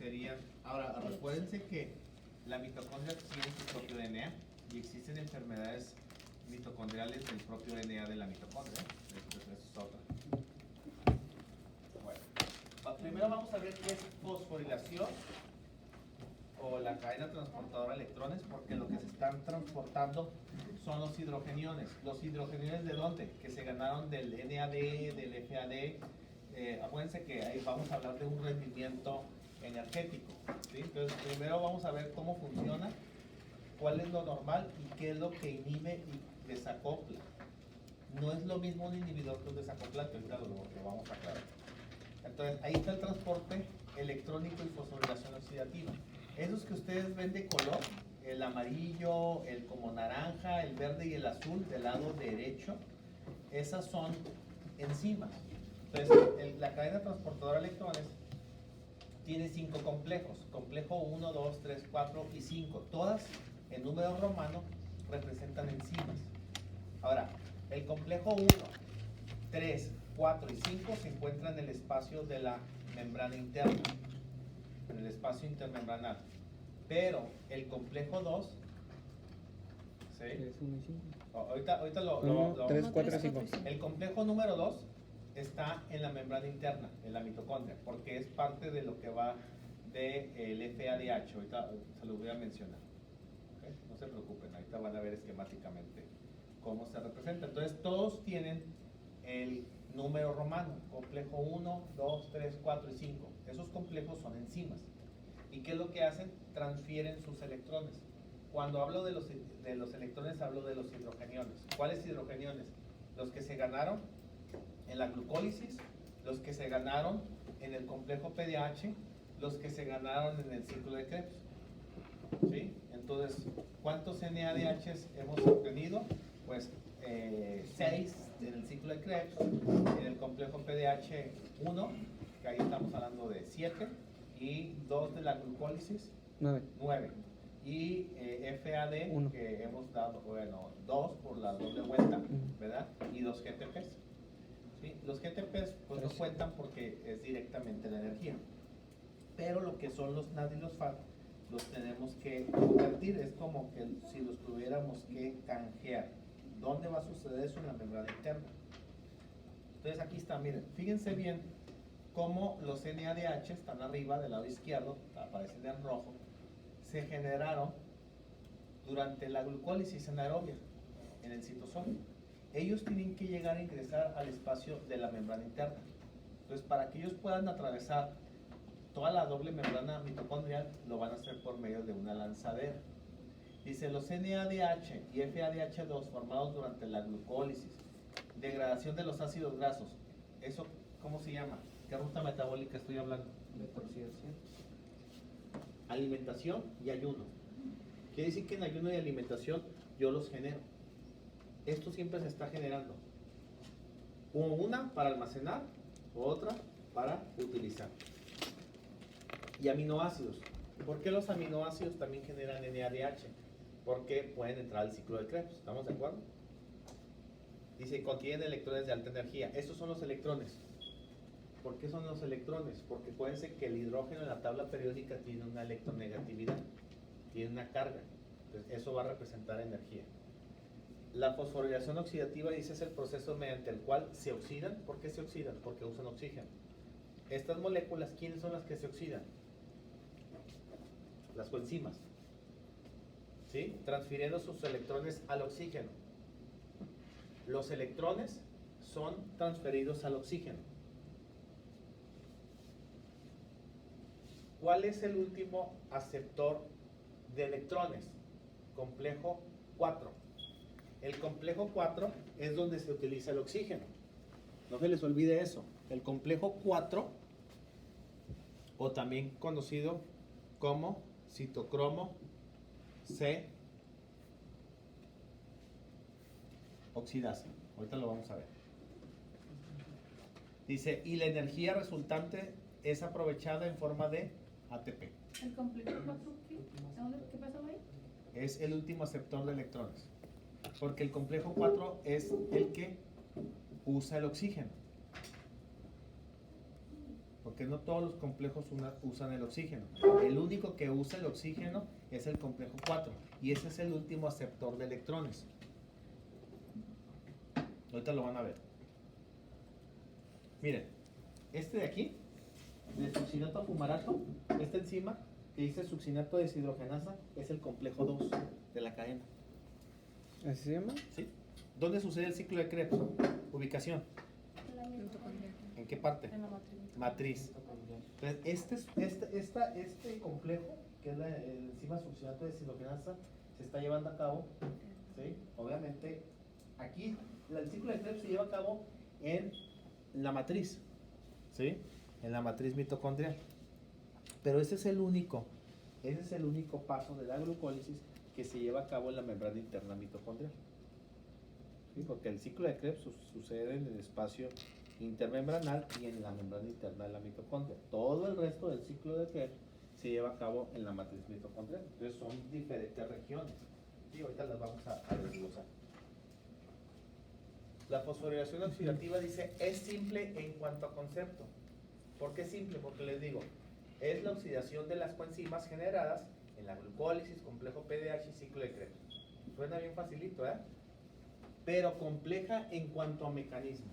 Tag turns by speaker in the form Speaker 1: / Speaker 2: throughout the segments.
Speaker 1: serían. Ahora, recuérdense que la mitocondria tiene su propio DNA y existen enfermedades mitocondriales del propio DNA de la mitocondria. Eso es otra. Bueno, primero vamos a ver qué es fosforilación o la cadena transportadora de electrones, porque lo que se están transportando son los hidrogeniones. ¿Los hidrogeniones de dónde? Que se ganaron del NAD, del FAD. Acuérdense que ahí vamos a hablar de un rendimiento energético, ¿sí? Entonces, primero vamos a ver cómo funciona, cuál es lo normal y qué es lo que inhibe y desacopla. No es lo mismo un inhibidor que un desacoplante, ahorita lo vamos a aclarar. Entonces, ahí está el transporte electrónico y fosforilación oxidativa. Esos que ustedes ven de color, el amarillo, el como naranja, el verde y el azul del lado derecho, esas son enzimas. Entonces, la cadena transportadora de electrones tiene 5 complejos, complejo 1, 2, 3, 4 y 5. Todas en número romano representan enzimas. Ahora, el complejo 1, 3, 4 y 5 se encuentran en el espacio de la membrana interna, en el espacio intermembranal. Pero el complejo 2, ¿sí?
Speaker 2: 3, 1 y 5.
Speaker 1: Ahorita lo
Speaker 2: 3, 4 y 5.
Speaker 1: El complejo número 2 está en la membrana interna, en la mitocondria, porque es parte de lo que va del FADH. Ahorita se lo voy a mencionar. ¿Okay? No se preocupen, ahorita van a ver esquemáticamente cómo se representa. Entonces, todos tienen el número romano, complejo 1, 2, 3, 4 y 5. Esos complejos son enzimas. ¿Y qué es lo que hacen? Transfieren sus electrones. Cuando hablo de los electrones, hablo de los hidrogeniones. ¿Cuáles hidrogeniones? Los que se ganaron en la glucólisis, los que se ganaron en el complejo PDH, los que se ganaron en el ciclo de Krebs. ¿Sí? Entonces, ¿cuántos NADHs hemos obtenido? Pues 6 en el ciclo de Krebs, en el complejo PDH 1, que ahí estamos hablando de 7, y 2 de la glucólisis, 9. Y FAD,
Speaker 2: 1.
Speaker 1: que hemos dado, bueno, 2 por la doble vuelta, ¿verdad? Y 2 GTPs. ¿Sí? Los GTPs pues no cuentan porque es directamente la energía. Pero lo que son los NAD y los FAD los tenemos que convertir. Es como que si los tuviéramos que canjear. ¿Dónde va a suceder eso? En la membrana interna. Entonces aquí está, miren, fíjense bien cómo los NADH están arriba del lado izquierdo, aparecen en rojo, se generaron durante la glucólisis anaerobia en el citosol. Ellos tienen que llegar a ingresar al espacio de la membrana interna. Entonces, para que ellos puedan atravesar toda la doble membrana mitocondrial, lo van a hacer por medio de una lanzadera. Dice, los NADH y FADH2 formados durante la glucólisis, degradación de los ácidos grasos, ¿eso cómo se llama? ¿Qué ruta metabólica estoy hablando?
Speaker 2: Detoxidación.
Speaker 1: Alimentación y ayuno. Quiere decir que en ayuno y alimentación yo los genero. Esto siempre se está generando. Una para almacenar, otra para utilizar. Y aminoácidos. ¿Por qué los aminoácidos también generan NADH? Porque pueden entrar al ciclo de Krebs. ¿Estamos de acuerdo? Dice, contienen electrones de alta energía. Estos son los electrones. ¿Por qué son los electrones? Porque acuérdense que el hidrógeno en la tabla periódica tiene una electronegatividad, tiene una carga. Entonces, eso va a representar energía. La fosforilación oxidativa, dice, es el proceso mediante el cual se oxidan. ¿Por qué se oxidan? Porque usan oxígeno. Estas moléculas, ¿quiénes son las que se oxidan? Las coenzimas. ¿Sí? Transfiriendo sus electrones al oxígeno. Los electrones son transferidos al oxígeno. ¿Cuál es el último aceptor de electrones? Complejo 4. El complejo 4 es donde se utiliza el oxígeno. No se les olvide eso. El complejo 4, o también conocido como citocromo C oxidasa. Ahorita lo vamos a ver. Dice, y la energía resultante es aprovechada en forma de ATP.
Speaker 3: ¿El complejo 4 qué pasó ahí?
Speaker 1: Es el último aceptor de electrones. Porque el complejo 4 es el que usa el oxígeno. porque no todos los complejos usan el oxígeno. El único que usa el oxígeno es el complejo 4 y ese es el último aceptor de electrones. Ahorita lo van a ver. Miren, este de aquí, de succinato a fumarato, esta enzima que dice succinato deshidrogenasa, es el complejo 2 de la cadena.
Speaker 2: ¿Así se llama?
Speaker 1: ¿Sí? ¿Dónde sucede el ciclo de Krebs? Ubicación. ¿En qué parte?
Speaker 3: En la matriz.
Speaker 1: Matriz. Entonces, este complejo, que es la enzima succinato deshidrogenasa, se está llevando a cabo, ¿sí? Obviamente, aquí el ciclo de Krebs se lleva a cabo en la matriz, ¿sí? En la matriz mitocondrial. Pero ese es el único paso de la glucólisis que se lleva a cabo en la membrana interna mitocondrial. ¿Sí? Porque el ciclo de Krebs sucede en el espacio intermembranal y en la membrana interna de la mitocondria. Todo el resto del ciclo de Krebs se lleva a cabo en la matriz mitocondrial. Entonces son diferentes regiones. Y ahorita las vamos a desglosar. La fosforilación oxidativa dice es simple en cuanto a concepto. ¿Por qué simple? Porque les digo, es la oxidación de las coenzimas generadas en la glucólisis, complejo PDH y ciclo de Krebs. Suena bien facilito, ¿eh? Pero compleja en cuanto a mecanismo.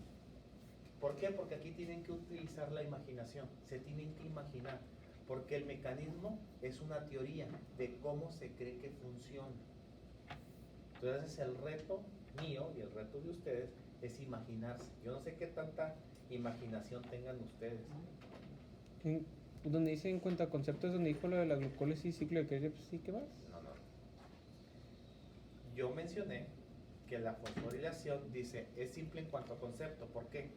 Speaker 1: ¿Por qué? Porque aquí tienen que utilizar la imaginación, se tienen que imaginar, porque el mecanismo es una teoría de cómo se cree que funciona. Entonces el reto mío y el reto de ustedes es imaginarse. Yo no sé qué tanta imaginación tengan ustedes.
Speaker 2: Donde dice en cuanto a conceptos, donde dijo lo de la glucólisis, ciclo de Krebs, ¿sí que vas?
Speaker 1: No. Yo mencioné que la fosforilación dice es simple en cuanto a concepto. ¿Por qué?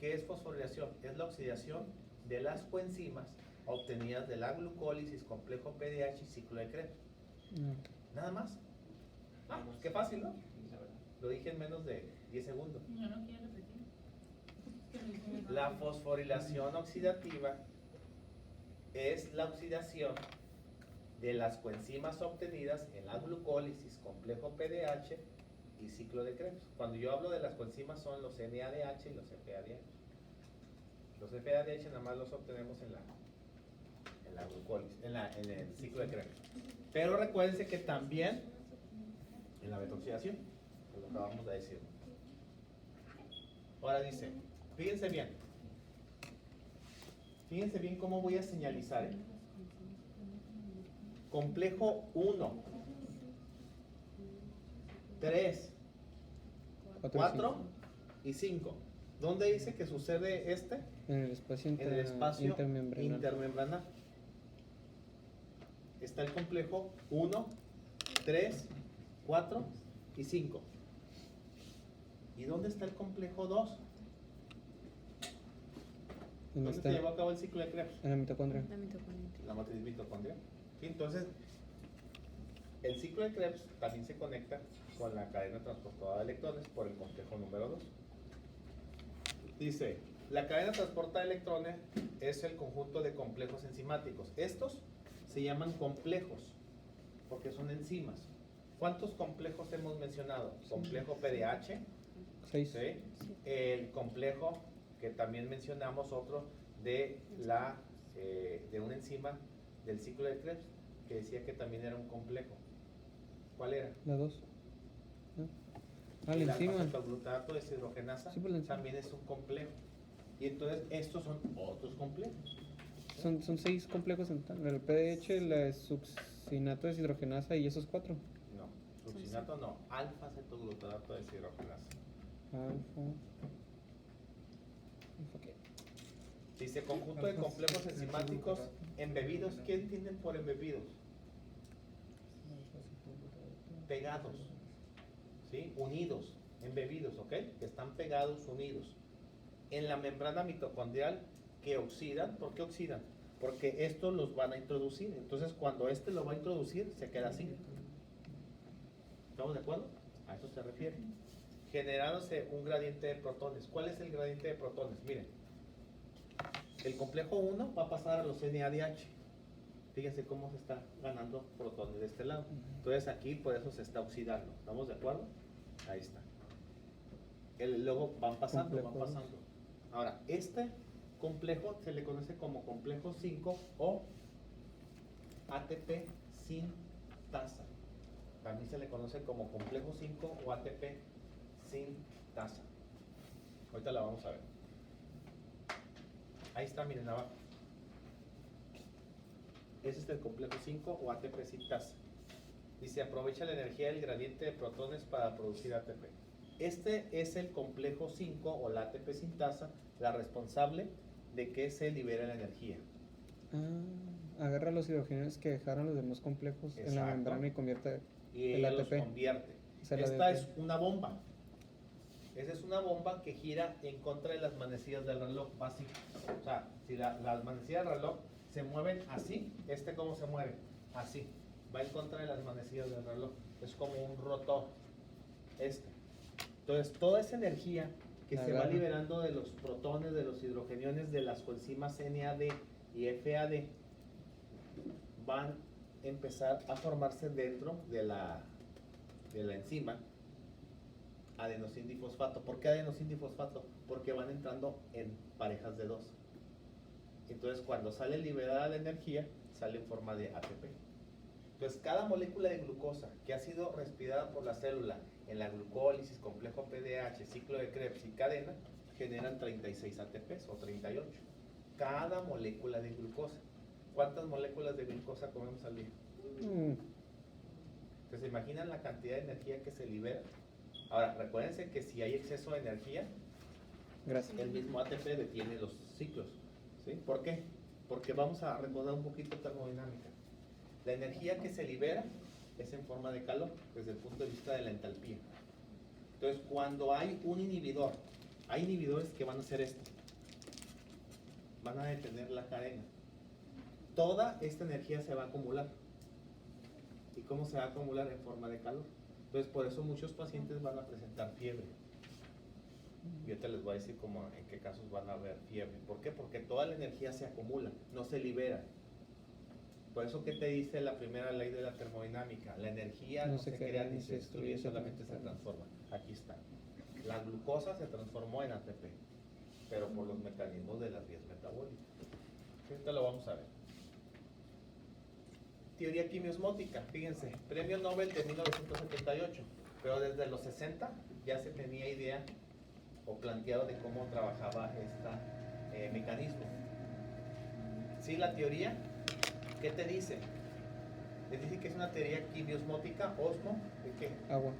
Speaker 1: ¿Qué es fosforilación? Es la oxidación de las coenzimas obtenidas de la glucólisis, complejo PDH y ciclo de Krebs. Nada más. Ah, pues qué fácil, ¿no? Lo dije en menos de 10 segundos.
Speaker 3: Yo no quiero repetir. Es que lo hice muy
Speaker 1: La
Speaker 3: rápido.
Speaker 1: fosforilación oxidativa es la oxidación de las coenzimas obtenidas en la glucólisis, complejo PDH y ciclo de Krebs. Cuando yo hablo de las coenzimas son los NADH y los FADH. Los FADH nada más los obtenemos en la glucólisis, en el ciclo de Krebs. Pero recuérdense que también en la betoxidación, que lo acabamos de decir. Ahora dice, fíjense bien cómo voy a señalizar. Complejo 1, 3, 4 y 5. ¿Dónde dice que sucede este?
Speaker 2: En el espacio,
Speaker 1: En el espacio
Speaker 2: intermembranal.
Speaker 1: intermembranal. Está el complejo 1, 3, 4 y 5. ¿Y dónde está el complejo 2?
Speaker 2: ¿Dónde
Speaker 1: ¿Dónde
Speaker 2: está?
Speaker 1: se llevó a cabo el ciclo de Krebs?
Speaker 2: En la mitocondria.
Speaker 1: La matriz mitocondrial. Sí, entonces, el ciclo de Krebs también se conecta con la cadena transportadora de electrones por el complejo número 2. Dice, la cadena transporta de electrones es el conjunto de complejos enzimáticos. Estos se llaman complejos porque son enzimas. ¿Cuántos complejos hemos mencionado? Complejo PDH,
Speaker 2: 6.
Speaker 1: ¿sí? El complejo que también mencionamos, otro de una enzima del ciclo de Krebs que decía que también era un complejo. ¿Cuál era?
Speaker 2: La 2. Ah, la
Speaker 1: El
Speaker 2: enzima.
Speaker 1: alfa-fetoglutarato deshidrogenasa
Speaker 2: Sí, pues la enzima.
Speaker 1: también es un complejo. Y entonces estos son otros complejos.
Speaker 2: Son 6 complejos en total. El PDH, la succinato deshidrogenasa y esos 4.
Speaker 1: No, succinato no, alfa-cetoglutarato deshidrogenasa.
Speaker 2: Alfa. ¿Qué?
Speaker 1: Dice conjunto de complejos enzimáticos embebidos. ¿Qué entienden por embebidos? Pegados, ¿sí? Unidos, embebidos, ¿ok? Que están pegados, unidos en la membrana mitocondrial que oxidan. ¿Por qué oxidan? Porque estos los van a introducir. Entonces, cuando este lo va a introducir, se queda así. ¿Estamos de acuerdo? A eso se refiere. Generándose un gradiente de protones. ¿Cuál es el gradiente de protones? Miren, el complejo 1 va a pasar a los NADH. Fíjense cómo se está ganando protones de este lado. Entonces aquí por eso se está oxidando. ¿Estamos de acuerdo? Ahí está. Luego van pasando.
Speaker 2: Complejo.
Speaker 1: Ahora, este complejo se le conoce como complejo 5 o ATP sin tasa. También se le conoce como complejo 5 o ATP sin tasa. Ahorita la vamos a ver. Ahí está, miren abajo. Ese es el complejo 5 o ATP sin tasa. Dice, aprovecha la energía del gradiente de protones para producir ATP. Este es el complejo 5 o la ATP sin tasa, la responsable de que se libere la energía.
Speaker 2: Agarra los hidrogenos que dejaron los demás complejos en la
Speaker 1: Exacto.
Speaker 2: membrana y convierte
Speaker 1: Y
Speaker 2: el
Speaker 1: ella los
Speaker 2: ATP.
Speaker 1: convierte.
Speaker 2: Esa es la
Speaker 1: Esta
Speaker 2: ATP.
Speaker 1: es una bomba. Esa es una bomba que gira en contra de las manecillas del reloj básico. O sea, si las manecillas del reloj se mueven así, ¿cómo se mueve? Así. Va en contra de las manecillas del reloj. Es como un rotor. Entonces, toda esa energía que se va
Speaker 2: Agarra.
Speaker 1: liberando de los protones, de los hidrogeniones, de las coenzimas NAD y FAD, van a empezar a formarse dentro de la enzima adenosindifosfato. ¿Por qué adenosindifosfato? Porque van entrando en parejas de 2. Entonces, cuando sale liberada la energía, sale en forma de ATP. Entonces, cada molécula de glucosa que ha sido respirada por la célula en la glucólisis, complejo PDH, ciclo de Krebs y cadena, generan 36 ATPs o 38. Cada molécula de glucosa. ¿Cuántas moléculas de glucosa comemos al día? Entonces, ¿imaginan la cantidad de energía que se libera? Ahora, recuérdense que si hay exceso de energía,
Speaker 2: Gracias.
Speaker 1: el mismo ATP detiene los ciclos. ¿Sí? ¿Por qué? Porque vamos a recordar un poquito termodinámica. La energía que se libera es en forma de calor, desde el punto de vista de la entalpía. Entonces, cuando hay un inhibidor, hay inhibidores que van a hacer esto. Van a detener la cadena. Toda esta energía se va a acumular. ¿Y cómo se va a acumular? En forma de calor. Entonces, por eso muchos pacientes van a presentar fiebre. Y ahorita les voy a decir en qué casos van a haber fiebre. ¿Por qué? Porque toda la energía se acumula, no se libera. Por eso, ¿qué te dice la primera ley de la termodinámica? La energía no se crea ni se destruye, solamente se transforma. Aquí está. La glucosa se transformó en ATP, pero por los mecanismos de las vías metabólicas. Ahorita lo vamos a ver. Teoría quimiosmótica, fíjense, premio Nobel de 1978, pero desde los 60 ya se tenía idea o planteado de cómo trabajaba este mecanismo. ¿Sí? La teoría, ¿qué te dice? Te dice que es una teoría quimiosmótica, osmo, ¿de qué?
Speaker 2: Agua.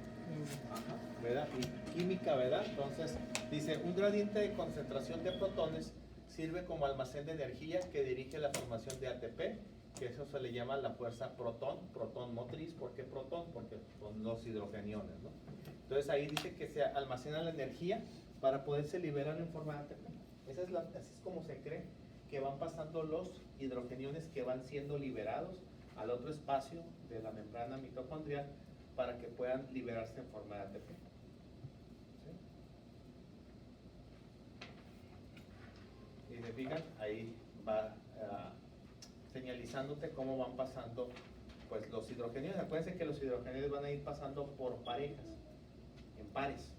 Speaker 1: Ajá, ¿verdad? Y química, ¿verdad? Entonces, dice, un gradiente de concentración de protones sirve como almacén de energía que dirige la formación de ATP, que eso se le llama la fuerza protón motriz. ¿Por qué protón? Porque son los hidrogeniones, ¿no? Entonces ahí dice que se almacena la energía para poderse liberar en forma de ATP. Así es como se cree que van pasando los hidrogeniones que van siendo liberados al otro espacio de la membrana mitocondrial para que puedan liberarse en forma de ATP. ¿Sí? Y se fijan, ahí va señalizándote cómo van pasando pues los hidrogeniones. Acuérdense que los hidrogeniones van a ir pasando por parejas, en pares.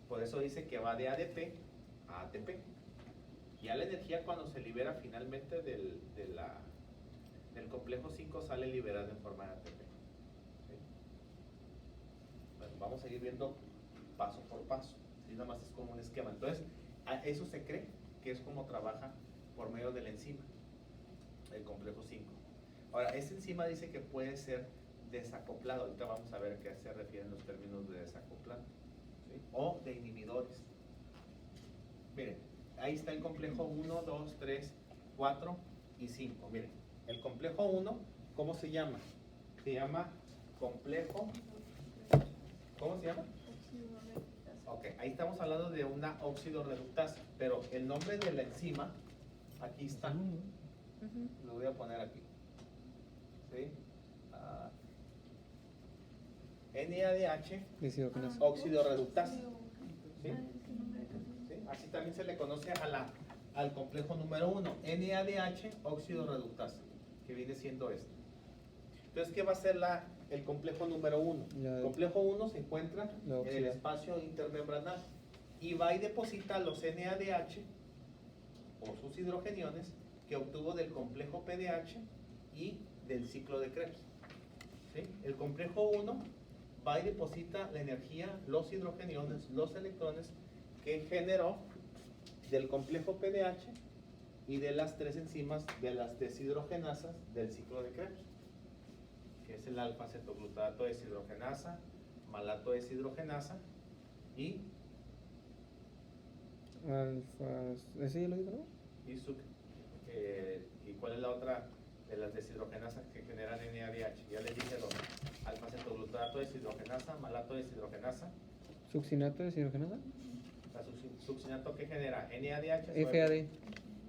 Speaker 1: Por eso dice que va de ADP a ATP. Ya la energía, cuando se libera finalmente del complejo 5, sale liberada en forma de ATP. ¿Sí? Bueno, vamos a ir viendo paso por paso. ¿Sí? Nada más es como un esquema. Entonces, eso se cree que es como trabaja por medio de la enzima, el complejo 5. Ahora, esa enzima dice que puede ser desacoplado. Ahorita vamos a ver a qué se refieren los términos de desacoplado, ¿sí? O de inhibidores. Miren, ahí está el complejo 1, 2, 3, 4 y 5. Miren, el complejo 1, ¿cómo se llama? Se llama complejo. ¿Cómo se llama? Ok, ahí estamos hablando de una óxido reductasa, pero el nombre de la enzima, aquí está. Lo voy a poner aquí. ¿Sí? NADH,
Speaker 2: Deshidrogenasa.
Speaker 1: óxido reductasa. ¿Sí? ¿Sí? Así también se le conoce al complejo número 1, NADH, óxido reductasa, que viene siendo este. Entonces, ¿qué va a ser el complejo número 1? El complejo 1 se encuentra en el espacio intermembranal y va y deposita los NADH o sus hidrogeniones que obtuvo del complejo PDH y del ciclo de Krebs. ¿Sí? El complejo 1 va y deposita la energía, los hidrogeniones, los electrones que generó del complejo PDH y de las 3 enzimas de las deshidrogenasas del ciclo de Krebs, que es el alfa-cetoglutarato deshidrogenasa, malato deshidrogenasa y
Speaker 2: Alfa. ¿Ese ya lo dijo, no?
Speaker 1: ¿y cuál es la otra de las deshidrogenasas que generan NADH? Ya les dije dos: alfa-cetoglutarato deshidrogenasa, malato deshidrogenasa.
Speaker 2: Succinato deshidrogenasa.
Speaker 1: La succinato que genera NADH.
Speaker 2: FAD.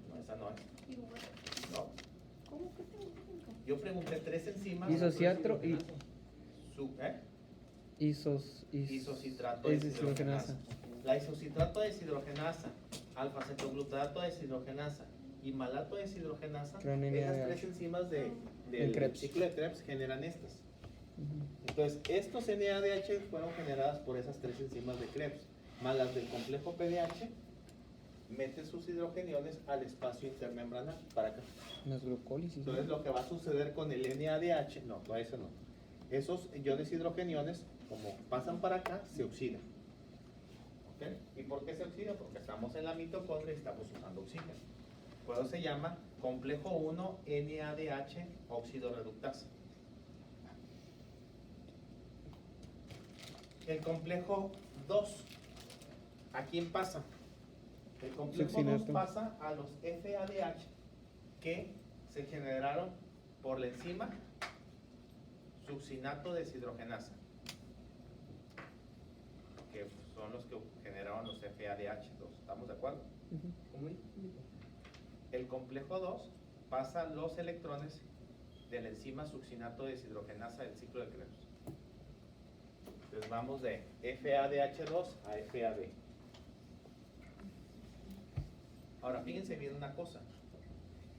Speaker 1: No, esa no es. No.
Speaker 3: ¿Cómo que te gusta?
Speaker 1: Yo pregunté 3 enzimas.
Speaker 2: Isociatro y
Speaker 1: Isocitrato
Speaker 2: deshidrogenasa.
Speaker 1: La isocitrato deshidrogenasa, alfa-cetoglutarato deshidrogenasa y malato deshidrogenasa,
Speaker 2: Crean
Speaker 1: esas
Speaker 2: NADH.
Speaker 1: 3 enzimas del
Speaker 2: Krebs.
Speaker 1: ciclo de Krebs generan estas.
Speaker 2: Ujú.
Speaker 1: Entonces, estos NADH fueron generadas por esas 3 enzimas de Krebs, más las del complejo PDH, meten sus hidrogeniones al espacio intermembranal, para acá.
Speaker 2: Las glucólisis.
Speaker 1: Entonces, lo que va a suceder con el NADH, no, para eso no. Esos iones hidrogeniones, como pasan para acá, se oxidan. ¿Ok? ¿Y por qué se oxida? Porque estamos en la mitocondria y estamos usando oxígeno. Por eso se llama complejo 1 NADH óxido reductasa. El complejo 2, ¿a quién pasa? El complejo 2
Speaker 2: Succinato.
Speaker 1: pasa a los FADH que se generaron por la enzima succinato deshidrogenasa, que son los que generaron los FADH2. ¿Estamos de acuerdo?
Speaker 2: Ujú.
Speaker 1: El complejo 2 pasa los electrones de la enzima succinato deshidrogenasa del ciclo de Krebs. Entonces vamos de FADH2 a FAD. Ahora fíjense bien una cosa.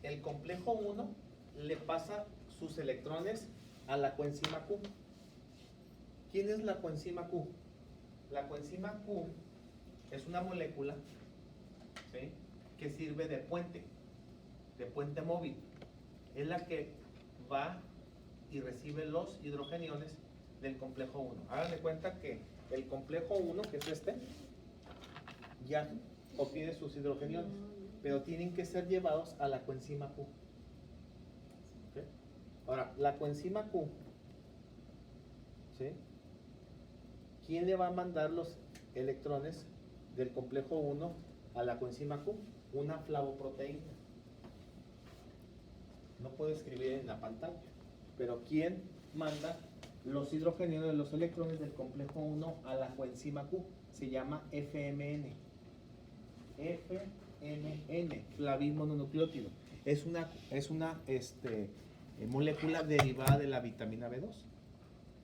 Speaker 1: El complejo 1 le pasa sus electrones a la coenzima Q. ¿Quién es la coenzima Q? La coenzima Q es una molécula, ¿sí?, que sirve de puente móvil. Es la que va y recibe los hidrogeniones del complejo 1. Hagan de cuenta que el complejo 1, que es este, ya obtiene sus hidrogeniones, pero tienen que ser llevados a la coenzima Q. ¿Ok? Ahora, la coenzima Q, ¿sí?, ¿quién le va a mandar los electrones del complejo 1 a la coenzima Q? Una flavoproteína. No puedo escribir en la pantalla, pero ¿quién manda los hidrogeniones de los electrones del complejo 1 a la coenzima Q? Se llama FMN. FMN, flavin mononucleótido. Es una molécula derivada de la vitamina B2.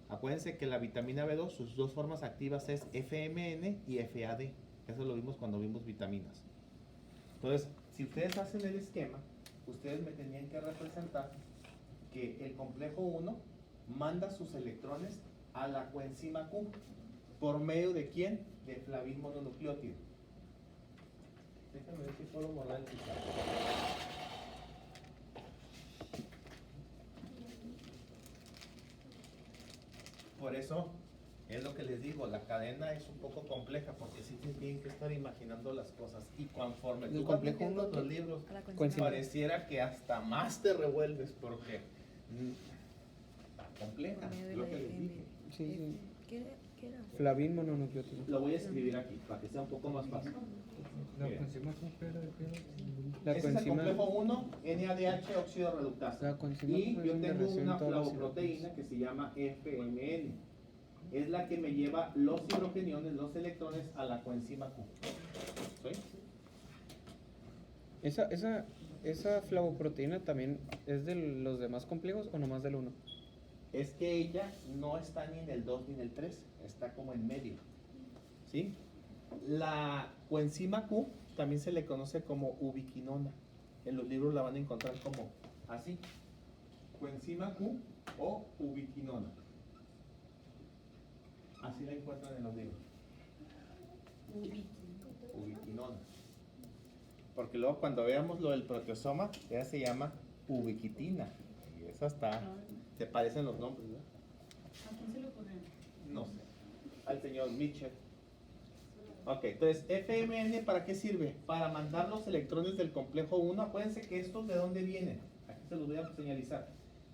Speaker 1: Acuérdense que la vitamina B2, sus dos formas activas es FMN y FAD. Eso lo vimos cuando vimos vitaminas. Entonces, si ustedes hacen el esquema, ustedes me tenían que representar que el complejo 1 manda sus electrones a la coenzima Q. ¿Por medio de quién? De flavin mononucleótido. Déjame ver si puedo borrar el pizarro. Por eso es lo que les digo, la cadena es un poco compleja porque sí se tienen que estar imaginando las cosas y conforme
Speaker 2: El
Speaker 1: tú vas
Speaker 2: complejo
Speaker 1: leyendo
Speaker 2: uno
Speaker 1: los libros,
Speaker 3: A la
Speaker 2: Coenzima.
Speaker 3: coenzima.
Speaker 1: pareciera que hasta más te revuelves porque está compleja,
Speaker 3: Por medio de
Speaker 1: es lo
Speaker 3: la
Speaker 1: que les
Speaker 3: FM.
Speaker 1: dije.
Speaker 2: Sí, sí.
Speaker 3: ¿Qué era?
Speaker 2: Flavin mononucleótido.
Speaker 1: Lo voy a escribir aquí para que sea un poco más fácil.
Speaker 4: La
Speaker 1: Bien.
Speaker 4: coenzima supera de
Speaker 2: La
Speaker 1: Ese es el
Speaker 2: coenzima.
Speaker 1: complejo 1, NADH óxido reductasa.
Speaker 2: La coenzima
Speaker 1: Y
Speaker 2: es
Speaker 1: yo
Speaker 2: una
Speaker 1: tengo
Speaker 2: reacción
Speaker 1: una
Speaker 2: todas las
Speaker 1: flavoproteína que se llama FMN. Es la que me lleva los hidrogeniones, los electrones a la coenzima Q. ¿Sí?
Speaker 2: Esa flavoproteína también es de los demás complejos o nomás del 1?
Speaker 1: Es que ella no está ni en el 2 ni en el 3, está como en medio. ¿Sí? La coenzima Q también se le conoce como ubiquinona. En los libros la van a encontrar como así: coenzima Q o ubiquinona. Así la encuentran en los libros. Ubiquinona. Porque luego cuando veamos lo del proteosoma, ya se llama ubiquitina. Y eso hasta, te parecen los nombres, ¿no?
Speaker 3: ¿A quién se lo ponen?
Speaker 1: No sé. Al señor Mitchell. Ok, entonces, FMN, ¿para qué sirve? Para mandar los electrones del complejo 1. Acuérdense que estos, ¿de dónde vienen? Aquí se los voy a señalizar.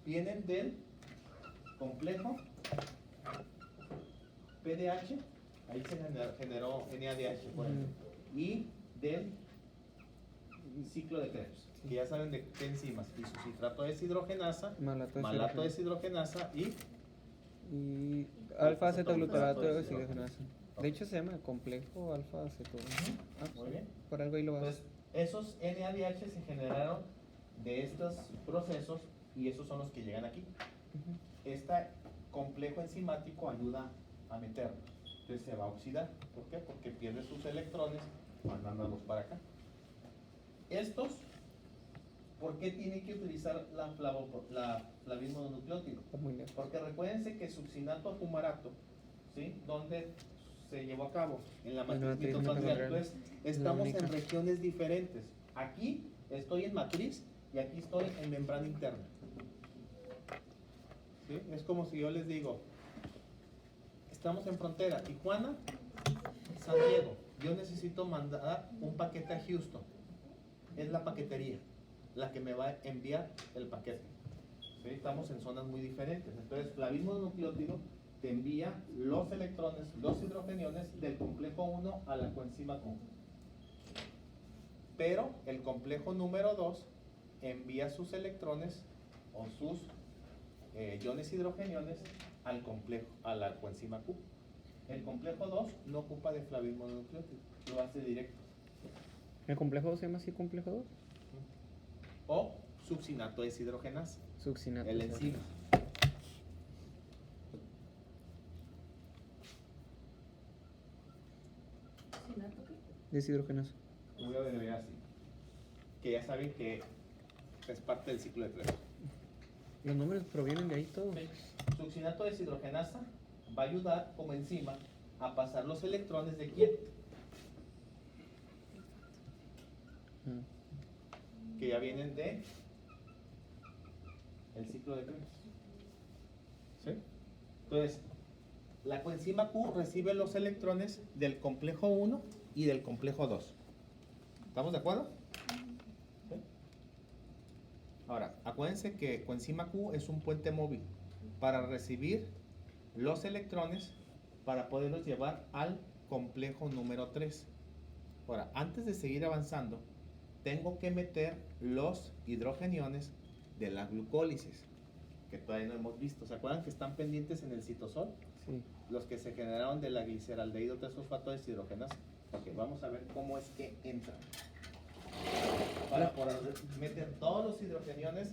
Speaker 1: Vienen del complejo PDH, ahí se generó NADH, por ejemplo, y del ciclo de Krebs, que ya saben de qué enzimas, isocitrato deshidrogenasa, malato deshidrogenasa y
Speaker 2: alfa acetoglutarato
Speaker 1: Alfa
Speaker 2: deshidrogenasa. De hecho se llama complejo alfa acetoglutarato.
Speaker 1: muy bien.
Speaker 2: Por algo ahí lo vas.
Speaker 1: Entonces, esos NADH se generaron de estos procesos y esos son los que llegan aquí. Este complejo enzimático ayuda a meterlo. Entonces se va a oxidar. ¿Por qué? Porque pierde sus electrones mandándolos para acá. Estos, ¿por qué tiene que utilizar la flavismo mononucleótido?
Speaker 2: Está muy lejos.
Speaker 1: Porque recuérdense que succinato a fumarato, ¿sí? ¿Dónde se llevó a cabo? En la matriz mitocondrial. Entonces, estamos en regiones diferentes. Aquí estoy en matriz y aquí estoy en membrana interna. ¿Sí? Es como si yo les digo, estamos en frontera, Tijuana, San Diego. Yo necesito mandar un paquete a Houston. Es la paquetería la que me va a enviar el paquete. ¿Sí? Estamos en zonas muy diferentes. Entonces, flavismo nucleótido te envía los electrones, los hidrogeniones del complejo 1 a la coenzima Q. Pero el complejo número 2 envía sus electrones o sus iones hidrogeniones al complejo, a la coenzima Q. El complejo 2 no ocupa de flavismo nucleótido, lo hace directo.
Speaker 2: ¿El complejo 2 se llama así complejo 2?
Speaker 1: O succinato deshidrogenasa,
Speaker 2: Succinato.
Speaker 1: el enzima.
Speaker 3: ¿Succinato qué?
Speaker 2: Deshidrogenasa.
Speaker 1: Lo voy a agregar así. Que ya saben que es parte del ciclo de Krebs.
Speaker 2: Los nombres provienen de ahí todos.
Speaker 1: Sí. Succinato deshidrogenasa va a ayudar como enzima a pasar los electrones de quién? Que ya vienen de el ciclo de Krebs. ¿Sí? Entonces, la coenzima Q recibe los electrones del complejo 1 y del complejo 2. ¿Estamos de acuerdo? ¿Sí? Ahora, acuérdense que coenzima Q es un puente móvil para recibir los electrones para poderlos llevar al complejo número 3. Ahora, antes de seguir avanzando, tengo que meter los hidrogeniones de la glucólisis, que todavía no hemos visto. ¿Se acuerdan que están pendientes en el citosol?
Speaker 2: Sí.
Speaker 1: Los que se generaron de la gliceraldehído 3-fosfato deshidrogenasa. Ok, vamos a ver cómo es que entran. Para poder meter todos los hidrogeniones,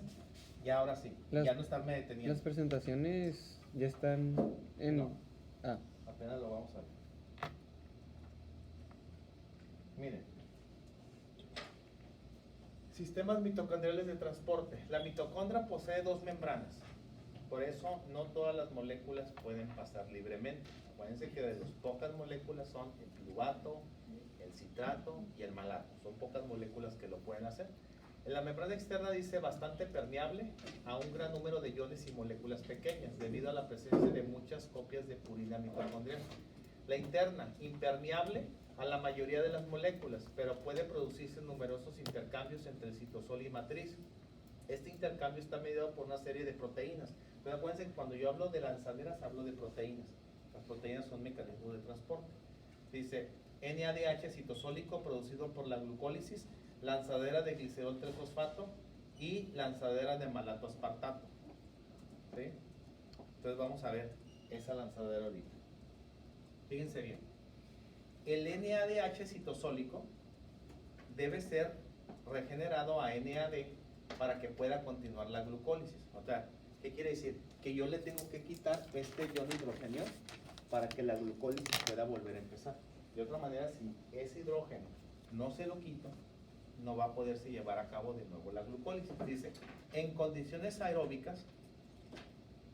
Speaker 1: y ahora sí, ya no estarme deteniendo.
Speaker 2: Las presentaciones ya están en...
Speaker 1: No.
Speaker 2: Ah,
Speaker 1: Apenas lo vamos a ver. Miren. Sistemas mitocondriales de transporte. La mitocondria posee dos membranas. Por eso no todas las moléculas pueden pasar libremente. Acuérdense que de las pocas moléculas son el piruvato, el citrato y el malato. Son pocas moléculas que lo pueden hacer. En la membrana externa dice bastante permeable a un gran número de iones y moléculas pequeñas debido a la presencia de muchas copias de purina mitocondrial. La interna, impermeable a la mayoría de las moléculas, pero puede producirse numerosos intercambios entre el citosol y matriz. Este intercambio está mediado por una serie de proteínas. Pero acuérdense que cuando yo hablo de lanzaderas, hablo de proteínas. Las proteínas son mecanismos de transporte. Dice, NADH citosólico producido por la glucólisis, lanzadera de glicerol 3-fosfato y lanzadera de malato aspartato. ¿Sí? Entonces vamos a ver esa lanzadera ahorita. Fíjense bien. El NADH citosólico debe ser regenerado a NAD para que pueda continuar la glucólisis. O sea, ¿qué quiere decir? Que yo le tengo que quitar este ion hidrogenio para que la glucólisis pueda volver a empezar. De otra manera, si ese hidrógeno no se lo quito, no va a poderse llevar a cabo de nuevo la glucólisis. Dice, en condiciones aeróbicas,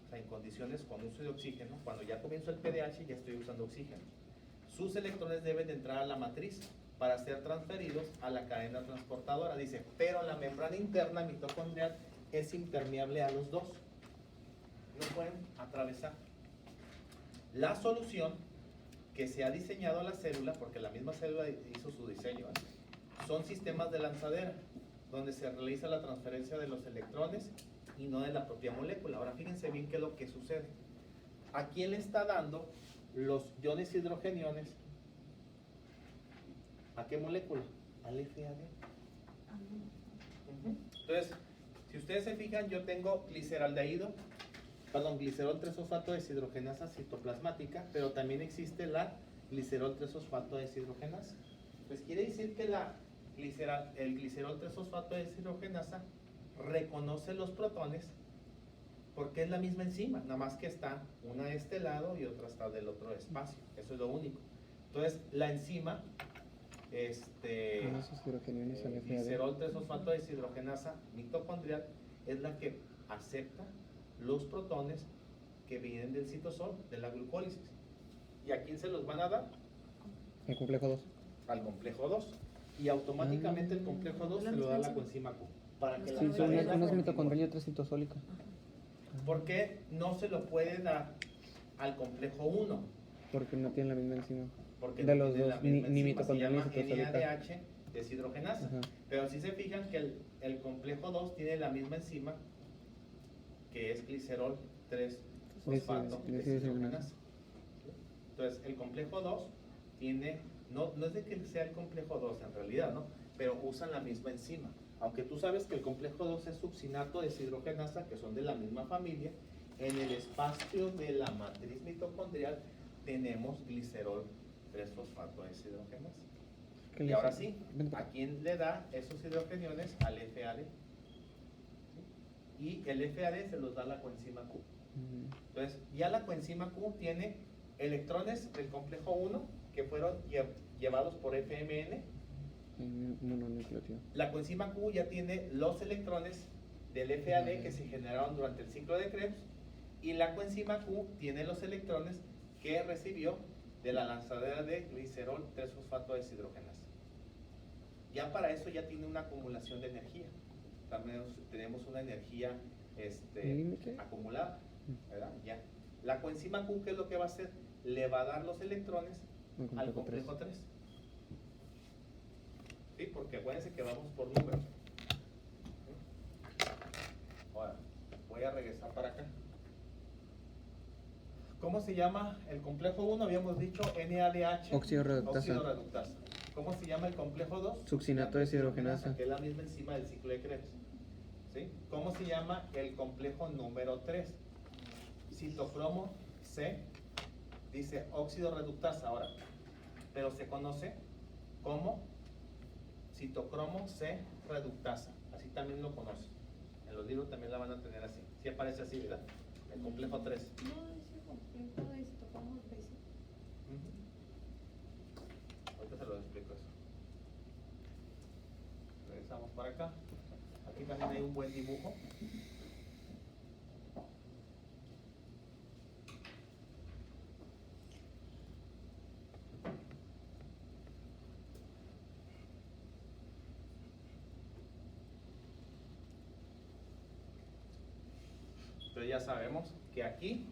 Speaker 1: o sea, en condiciones con uso de oxígeno, cuando ya comienzo el pDH ya estoy usando oxígeno. Sus electrones deben de entrar a la matriz para ser transferidos a la cadena transportadora. Dice, pero la membrana interna mitocondrial es impermeable a los dos. No pueden atravesar. La solución que se ha diseñado a la célula, porque la misma célula hizo su diseño, son sistemas de lanzadera, donde se realiza la transferencia de los electrones y no de la propia molécula. Ahora fíjense bien qué es lo que sucede. ¿A quién le está dando los iones hidrogeniones? ¿A qué molécula? Al FAD. Entonces, si ustedes se fijan, yo tengo glicerol 3-fosfato deshidrogenasa citoplasmática, pero también existe la glicerol 3-fosfato deshidrogenasa. Pues quiere decir que el glicerol 3-fosfato deshidrogenasa reconoce los protones porque es la misma enzima, nada más que está una de este lado y otra está del otro espacio. Eso es lo único. Entonces, la enzima
Speaker 2: Esos hidrogeniones al FAD.
Speaker 1: glicerol 3-fosfato deshidrogenasa mitocondrial es la que acepta los protones que vienen del citosol, de la glucólisis. ¿Y a quién se los van a dar?
Speaker 2: El complejo 2.
Speaker 1: Al complejo 2. Y automáticamente el complejo 2 se lo da a la coenzima Q. Para que la
Speaker 2: Sí, son
Speaker 1: cadena
Speaker 2: unas
Speaker 1: continúe.
Speaker 2: mitocondrias y otras citosólicas.
Speaker 1: ¿Por qué no se lo puede dar al complejo 1?
Speaker 2: Porque no tienen la misma enzima.
Speaker 1: Porque
Speaker 2: De
Speaker 1: no
Speaker 2: los
Speaker 1: tiene la
Speaker 2: dos,
Speaker 1: misma
Speaker 2: ni
Speaker 1: enzima, se
Speaker 2: mitocondrial ni
Speaker 1: llama
Speaker 2: citosólica.
Speaker 1: NADH deshidrogenasa.
Speaker 2: Ajá.
Speaker 1: Pero si se fijan que el complejo 2 tiene la misma enzima que es glicerol 3-fosfato deshidrogenasa. Entonces, el complejo 2 tiene, no es de que sea el complejo 2 en realidad, ¿no? Pero usan la misma enzima. Aunque tú sabes que el complejo 2 es succinato deshidrogenasa, que son de la misma familia, en el espacio de la matriz mitocondrial tenemos glicerol 3-fosfato deshidrogenasa.
Speaker 2: ¿Qué
Speaker 1: Y
Speaker 2: le
Speaker 1: ahora
Speaker 2: hace?
Speaker 1: sí,
Speaker 2: Vente para
Speaker 1: ¿a
Speaker 2: acá.
Speaker 1: quién le da esos hidrogeniones? Al FAD. ¿Sí? Y el FAD se los da la coenzima Q. Entonces, ya la coenzima Q tiene electrones del complejo 1 que fueron llevados por FMN.
Speaker 2: Mononucleótido.
Speaker 1: La coenzima Q ya tiene los electrones del FAD que se generaron durante el ciclo de Krebs. Y la coenzima Q tiene los electrones que recibió de la lanzadera de glicerol 3-fosfato deshidrogenasa. Ya para eso ya tiene una acumulación de energía. También tenemos una energía
Speaker 2: ¿Límite?
Speaker 1: acumulada, ¿verdad? Ya. La coenzima Q, ¿qué es lo que va a hacer? Le va a dar los electrones
Speaker 2: El
Speaker 1: al complejo 3. ¿Sí? Porque acuérdense que vamos por números. ¿Sí? Ahora, voy a regresar para acá. ¿Cómo se llama el complejo 1? Habíamos dicho NADH.
Speaker 2: Óxido reductasa.
Speaker 1: Óxido reductasa. ¿Cómo se llama el complejo 2?
Speaker 2: Succinato deshidrogenasa.
Speaker 1: Que es la misma enzima del ciclo de Krebs. ¿Sí? ¿Cómo se llama el complejo número 3? Citocromo C. Dice óxido reductasa ahora. Pero se conoce como citocromo C reductasa. Así también lo conoce. En los libros también la van a tener así. Sí aparece así, ¿verdad? El complejo 3.
Speaker 3: No, ese complejo de citocromo C.
Speaker 1: Ahorita se lo explico eso. Regresamos para acá. Aquí también hay un buen dibujo. Entonces ya sabemos que aquí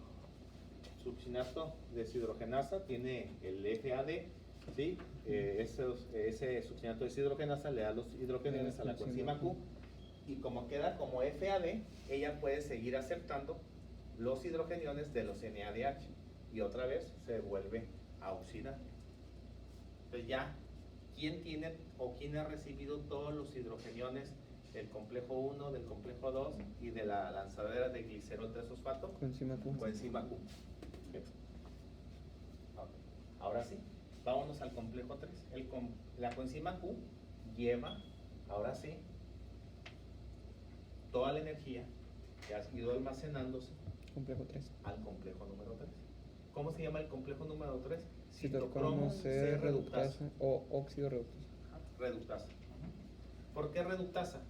Speaker 1: succinato deshidrogenasa tiene el FAD, ¿sí? Ese succinato deshidrogenasa le da los hidrogeniones a la coenzima Q, y como queda como FAD, ella puede seguir aceptando los hidrogeniones de los NADH y otra vez se vuelve a oxidar. Entonces ya, ¿quién tiene o quién ha recibido todos los hidrogeniones del complejo 1, del complejo 2 y de la lanzadera de glicerol 3-fosfato?
Speaker 2: Coenzima Q.
Speaker 1: Coenzima Q. ¿Ok? Ok. Ahora sí, vámonos al complejo 3. La coenzima Q lleva, ahora sí, toda la energía que ha ido almacenándose
Speaker 2: Complejo 3.
Speaker 1: al complejo número 3. ¿Cómo se llama el complejo número 3?
Speaker 2: Citocromo C reductasa o óxido reductasa.
Speaker 1: Reductasa. ¿Por qué reductasa?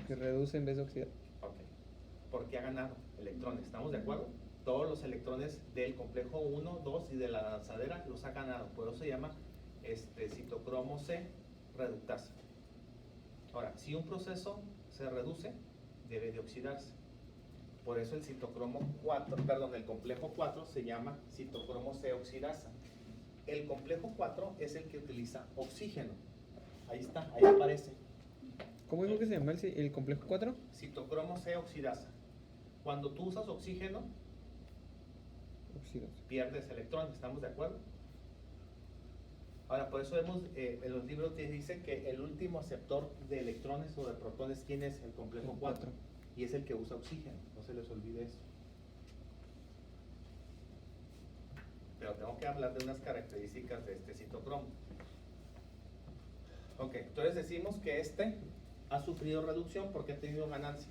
Speaker 2: Que reduce en vez de oxidar.
Speaker 1: Ok. Porque ha ganado electrones. ¿Estamos de acuerdo? Todos los electrones del complejo 1, 2 y de la lanzadera los ha ganado. Por eso se llama citocromo C reductasa. Ahora, si un proceso se reduce, debe de oxidarse. Por eso el citocromo 4, perdón, el complejo 4 se llama citocromo C oxidasa. El complejo 4 es el que utiliza oxígeno. Ahí está, ahí aparece.
Speaker 2: ¿Cómo dijo que se llama el complejo 4?
Speaker 1: Citocromo C oxidasa. Cuando tú usas oxígeno,
Speaker 2: Oxidasa.
Speaker 1: pierdes electrones, ¿estamos de acuerdo? Ahora, por eso vemos en los libros que dicen que el último aceptor de electrones o de protones, ¿quién es? El complejo
Speaker 2: El
Speaker 1: 4.
Speaker 2: cuatro.
Speaker 1: Y es el que usa oxígeno, no se les olvide eso. Pero tengo que hablar de unas características de este citocromo. Ok, entonces decimos que este ha sufrido reducción porque ha tenido ganancia.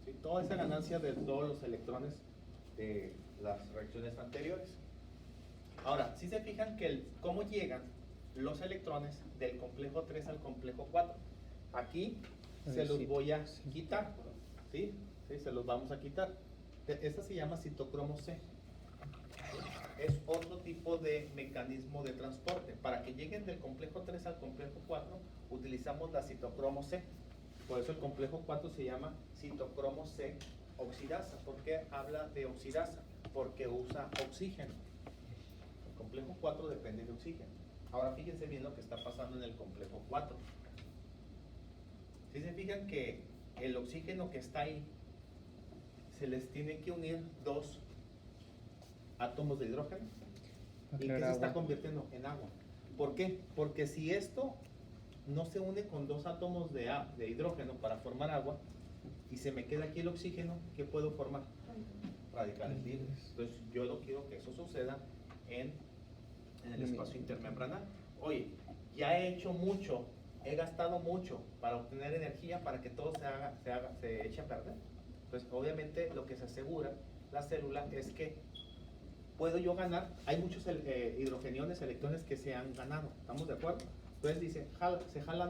Speaker 1: ¿Sí? Toda esa ganancia de todos los electrones de las reacciones anteriores. Ahora, si se fijan que cómo llegan los electrones del complejo 3 al complejo 4. Aquí se los voy a quitar. ¿Sí? ¿Sí? Se los vamos a quitar. Esta se llama citocromo C. Es otro tipo de mecanismo de transporte. Para que lleguen del complejo 3 al complejo 4, utilizamos la citocromo C. Por eso el complejo 4 se llama citocromo C oxidasa. ¿Por qué habla de oxidasa? Porque usa oxígeno. El complejo 4 depende de oxígeno. Ahora fíjense bien lo que está pasando en el complejo 4. Si se fijan que el oxígeno que está ahí, se les tiene que unir dos átomos de hidrógeno. ¿Y qué se está convirtiendo? En agua. ¿Por qué? Porque si esto no se une con dos átomos de hidrógeno para formar agua, y se me queda aquí el oxígeno, ¿qué puedo formar? Radicales libres. Entonces yo no quiero que eso suceda en el espacio intermembranal. Oye, ya he hecho mucho, he gastado mucho para obtener energía para que todo se eche a perder. Entonces obviamente lo que se asegura la célula es que puedo yo ganar. Hay muchos hidrogeniones, electrones que se han ganado, ¿estamos de acuerdo? Entonces dice, se jala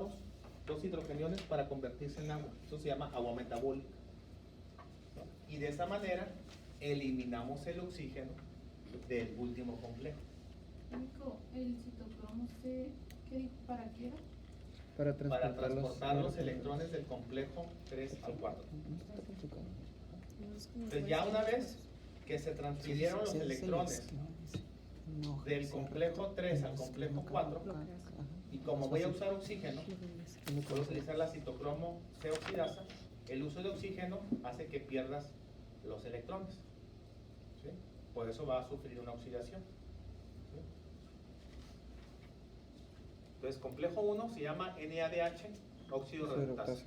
Speaker 1: dos hidrogeniones para convertirse en agua. Eso se llama agua metabólica. Y de esa manera eliminamos el oxígeno del último complejo.
Speaker 3: Nico, el citocromo C, ¿qué dijo? ¿Para qué era?
Speaker 2: Para
Speaker 1: Para
Speaker 2: transportar,
Speaker 1: transportar los electrones del complejo 3 al 4. Entonces ya una vez que se transfirieron los electrones del complejo 3 al complejo 4, y como voy a usar oxígeno, puedo utilizar la citocromo C oxidasa. El uso de oxígeno hace que pierdas los electrones, ¿sí? Por eso va a sufrir una oxidación, ¿sí? Entonces complejo 1 se llama NADH, óxido reductasa.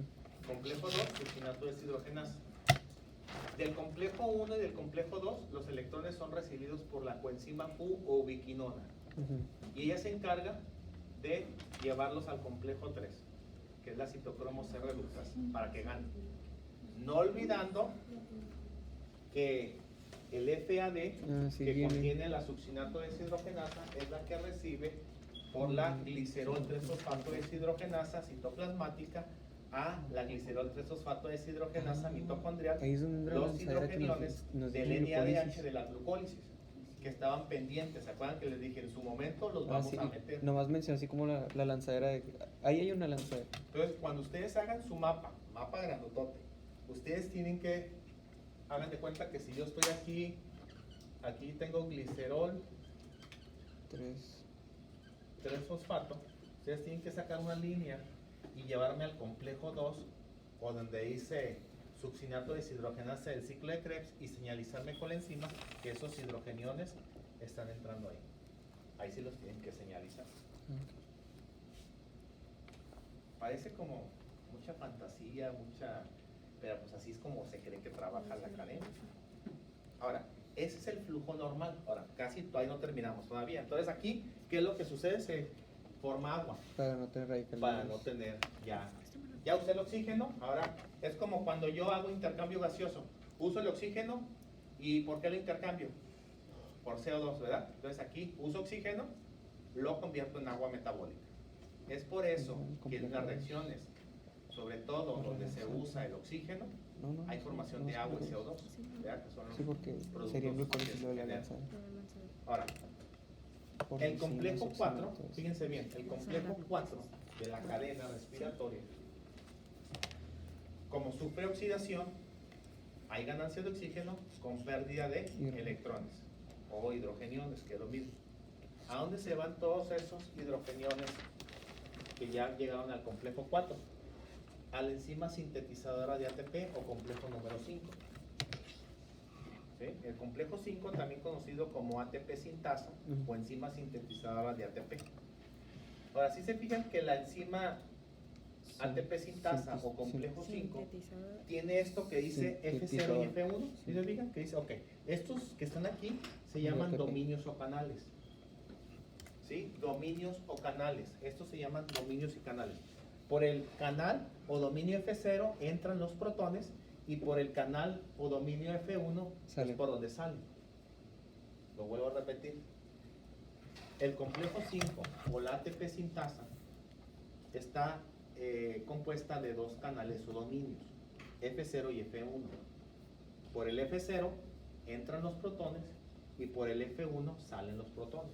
Speaker 1: Complejo 2, succinato deshidrogenasa. Del complejo 1 y del complejo 2, los electrones son recibidos por la coenzima Q o ubiquinona. Y ella se encarga de llevarlos al complejo 3, que es la citocromo C reductasa, para que gane. No olvidando que el FAD, que contiene la succinato deshidrogenasa, es la que recibe por la glicerol 3-fosfato deshidrogenasa citoplasmática a la glicerol 3-fosfato deshidrogenasa mitocondrial, los hidrogeniones del NADH de la glucólisis, que estaban pendientes. ¿Se acuerdan que les dije en su momento los vamos a meter?
Speaker 2: Nomás mencioné así como la lanzadera de... Ahí hay una lanzadera.
Speaker 1: Entonces, cuando ustedes hagan su mapa grandotote, ustedes tienen que, hagan de cuenta que si yo estoy aquí tengo glicerol 3-fosfato, ustedes tienen que sacar una línea y llevarme al complejo 2, o donde dice succinato deshidrogenasa del ciclo de Krebs, y señalizarme con la enzima que esos hidrogeniones están entrando ahí. Ahí sí los tienen que señalizar. Parece como mucha fantasía, pero pues así es como se cree que trabaja la cadena. Ahora, ese es el flujo normal. Ahora, casi todavía no terminamos todavía. Entonces aquí, ¿qué es lo que sucede? Se forma agua.
Speaker 2: Para no tener radicales.
Speaker 1: Para no tener ya usé el oxígeno. Ahora es como cuando yo hago intercambio gaseoso. Uso el oxígeno, ¿y por qué lo intercambio? Por CO2, ¿verdad? Entonces aquí uso oxígeno, lo convierto en agua metabólica. Es por eso que en las reacciones, sobre todo donde se usa el oxígeno, hay formación de agua y CO2, ¿verdad? Que son los
Speaker 2: Sí, porque
Speaker 1: productos
Speaker 2: sería
Speaker 1: que
Speaker 2: glucólisis
Speaker 1: se
Speaker 2: lo de la
Speaker 1: generan.
Speaker 2: lanzadera.
Speaker 1: Ahora,
Speaker 2: por
Speaker 1: El
Speaker 2: enzimas,
Speaker 1: complejo 4,
Speaker 2: oxalatos.
Speaker 1: fíjense bien, el complejo 4 de la cadena respiratoria, como sufre oxidación, hay ganancia de oxígeno con pérdida de electrones o hidrogeniones, que es lo mismo. ¿A dónde se van todos esos hidrogeniones que ya llegaron al complejo 4? A la enzima sintetizadora de ATP o complejo número 5. ¿Sí? El complejo 5, también conocido como ATP sintasa o enzima sintetizadora de ATP. Ahora, si se fijan que la enzima ATP sintasa o complejo 5 tiene esto que dice F0 y F1. ¿Sí se fijan? Que dice, ok, estos que están aquí se llaman dominios o canales. ¿Sí? Dominios o canales. Estos se llaman dominios y canales. Por el canal o dominio F0 entran los protones y por el canal o dominio F1 es por donde salen. Lo vuelvo a repetir. El complejo 5 o la ATP sintasa está compuesta de dos canales o dominios, F0 y F1. Por el F0 entran los protones y por el F1 salen los protones.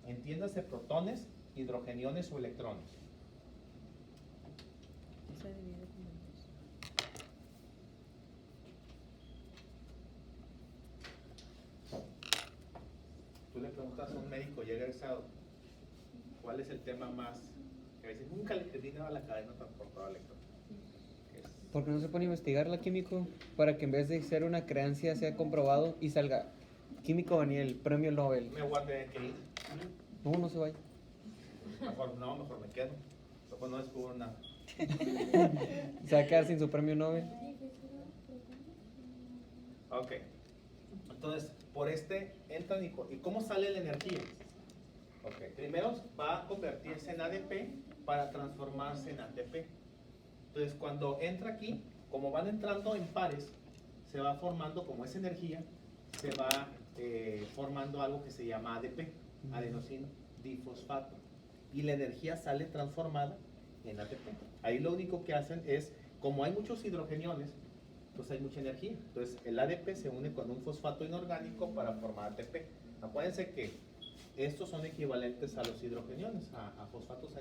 Speaker 1: Entiéndase protones, hidrogeniones o electrones. Tú le preguntas a un médico ya egresado, ¿cuál es el tema más? Que a veces nunca le terminaba la cadena transportadora electrónica.
Speaker 2: ¿Por qué no se pone a investigarla, químico? Para que en vez de ser una creencia sea comprobado y salga químico Daniel, premio Nobel.
Speaker 1: Me voy a tener que ir.
Speaker 2: No se vaya.
Speaker 1: Mejor me quedo. Después no descubro nada.
Speaker 2: Se va a quedar sin su premio Nobel.
Speaker 1: Ok. Entonces, por este entran y ¿cómo sale la energía? Ok. Primero va a convertirse en ADP para transformarse en ATP. Entonces, cuando entra aquí, como van entrando en pares, se va formando, como es energía, se va formando algo que se llama ADP, adenosino difosfato. Y la energía sale transformada en ATP. Ahí lo único que hacen es, como hay muchos hidrogeniones, pues hay mucha energía. Entonces, el ADP se une con un fosfato inorgánico para formar ATP. Acuérdense que estos son equivalentes a los hidrogeniones, a fosfatos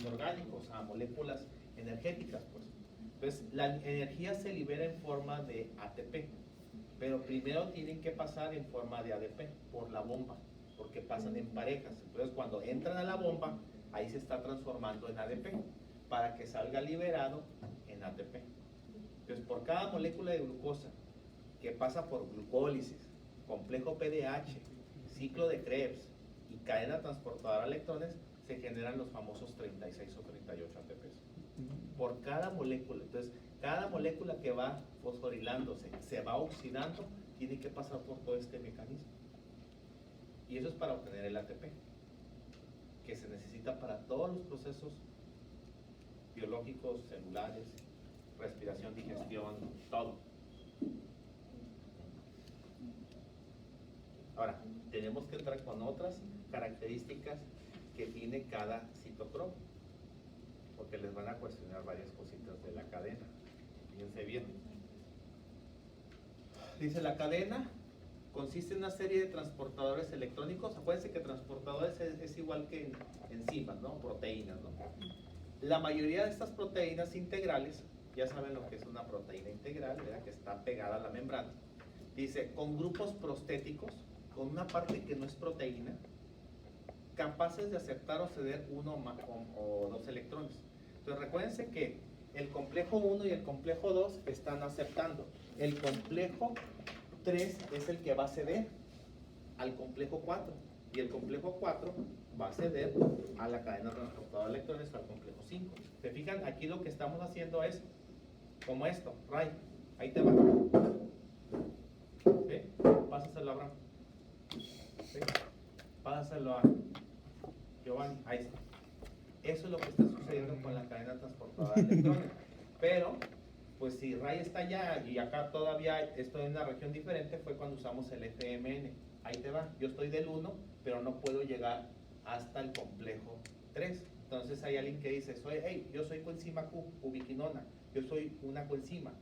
Speaker 1: inorgánicos, a moléculas energéticas, pues. Entonces, la energía se libera en forma de ATP, pero primero tienen que pasar en forma de ADP por la bomba, porque pasan en parejas. Entonces, cuando entran a la bomba, ahí se está transformando en ADP, para que salga liberado en ATP. Entonces, por cada molécula de glucosa que pasa por glucólisis, complejo PDH, ciclo de Krebs y cadena transportadora de electrones, se generan los famosos 36 o 38 ATPs. Por cada molécula. Entonces, cada molécula que va fosforilándose, se va oxidando, tiene que pasar por todo este mecanismo. Y eso es para obtener el ATP, que se necesita para todos los procesos biológicos, celulares, respiración, digestión, todo. Ahora, tenemos que entrar con otras características que tiene cada citocromo, porque les van a cuestionar varias cositas de la cadena. Fíjense bien. Dice, la cadena consiste en una serie de transportadores electrónicos. Acuérdense que transportadores es igual que enzimas, ¿no? Proteínas, ¿no? La mayoría de estas proteínas integrales, ya saben lo que es una proteína integral, ¿verdad? Que está pegada a la membrana. Dice, con grupos prostéticos, con una parte que no es proteína, capaces de aceptar o ceder uno o dos electrones. Entonces recuérdense que el complejo 1 y el complejo 2 están aceptando. El complejo 3 es el que va a ceder al complejo 4 y el complejo 4 va a ceder a la cadena transportadora de electrones al complejo 5. ¿Se fijan? Aquí lo que estamos haciendo es como esto, Ray, ahí te va. ¿Sí? Pásaselo a Abraham. ¿Sí? Pásaselo a Giovanni, ahí está. Eso es lo que está sucediendo con la cadena transportadora de electrones. Pero, pues si Ray está allá y acá todavía estoy en una región diferente, fue cuando usamos el FMN. Ahí te va, yo estoy del 1, pero no puedo llegar hasta el complejo 3. Entonces hay alguien que dice, hey, yo soy coenzima Q, ubiquinona, yo soy una coenzima,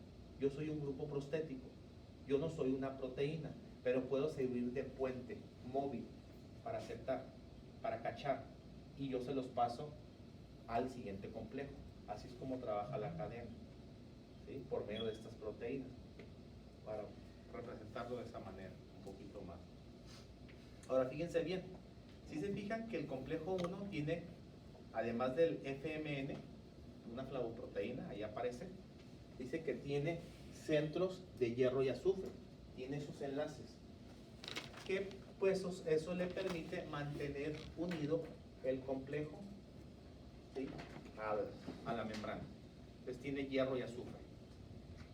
Speaker 1: yo soy un grupo prostético, yo no soy una proteína, pero puedo servir de puente móvil para aceptar. para cachar, y yo se los paso al siguiente complejo. Así es como trabaja la cadena, ¿sí? Por medio de estas proteínas, para representarlo de esa manera, un poquito más. Ahora fíjense bien, si se fijan que el complejo 1 tiene, además del FMN, una flavoproteína, ahí aparece, dice que tiene centros de hierro y azufre, tiene esos enlaces, que pues eso le permite mantener unido el complejo, ¿sí? a la membrana. Entonces tiene hierro y azufre.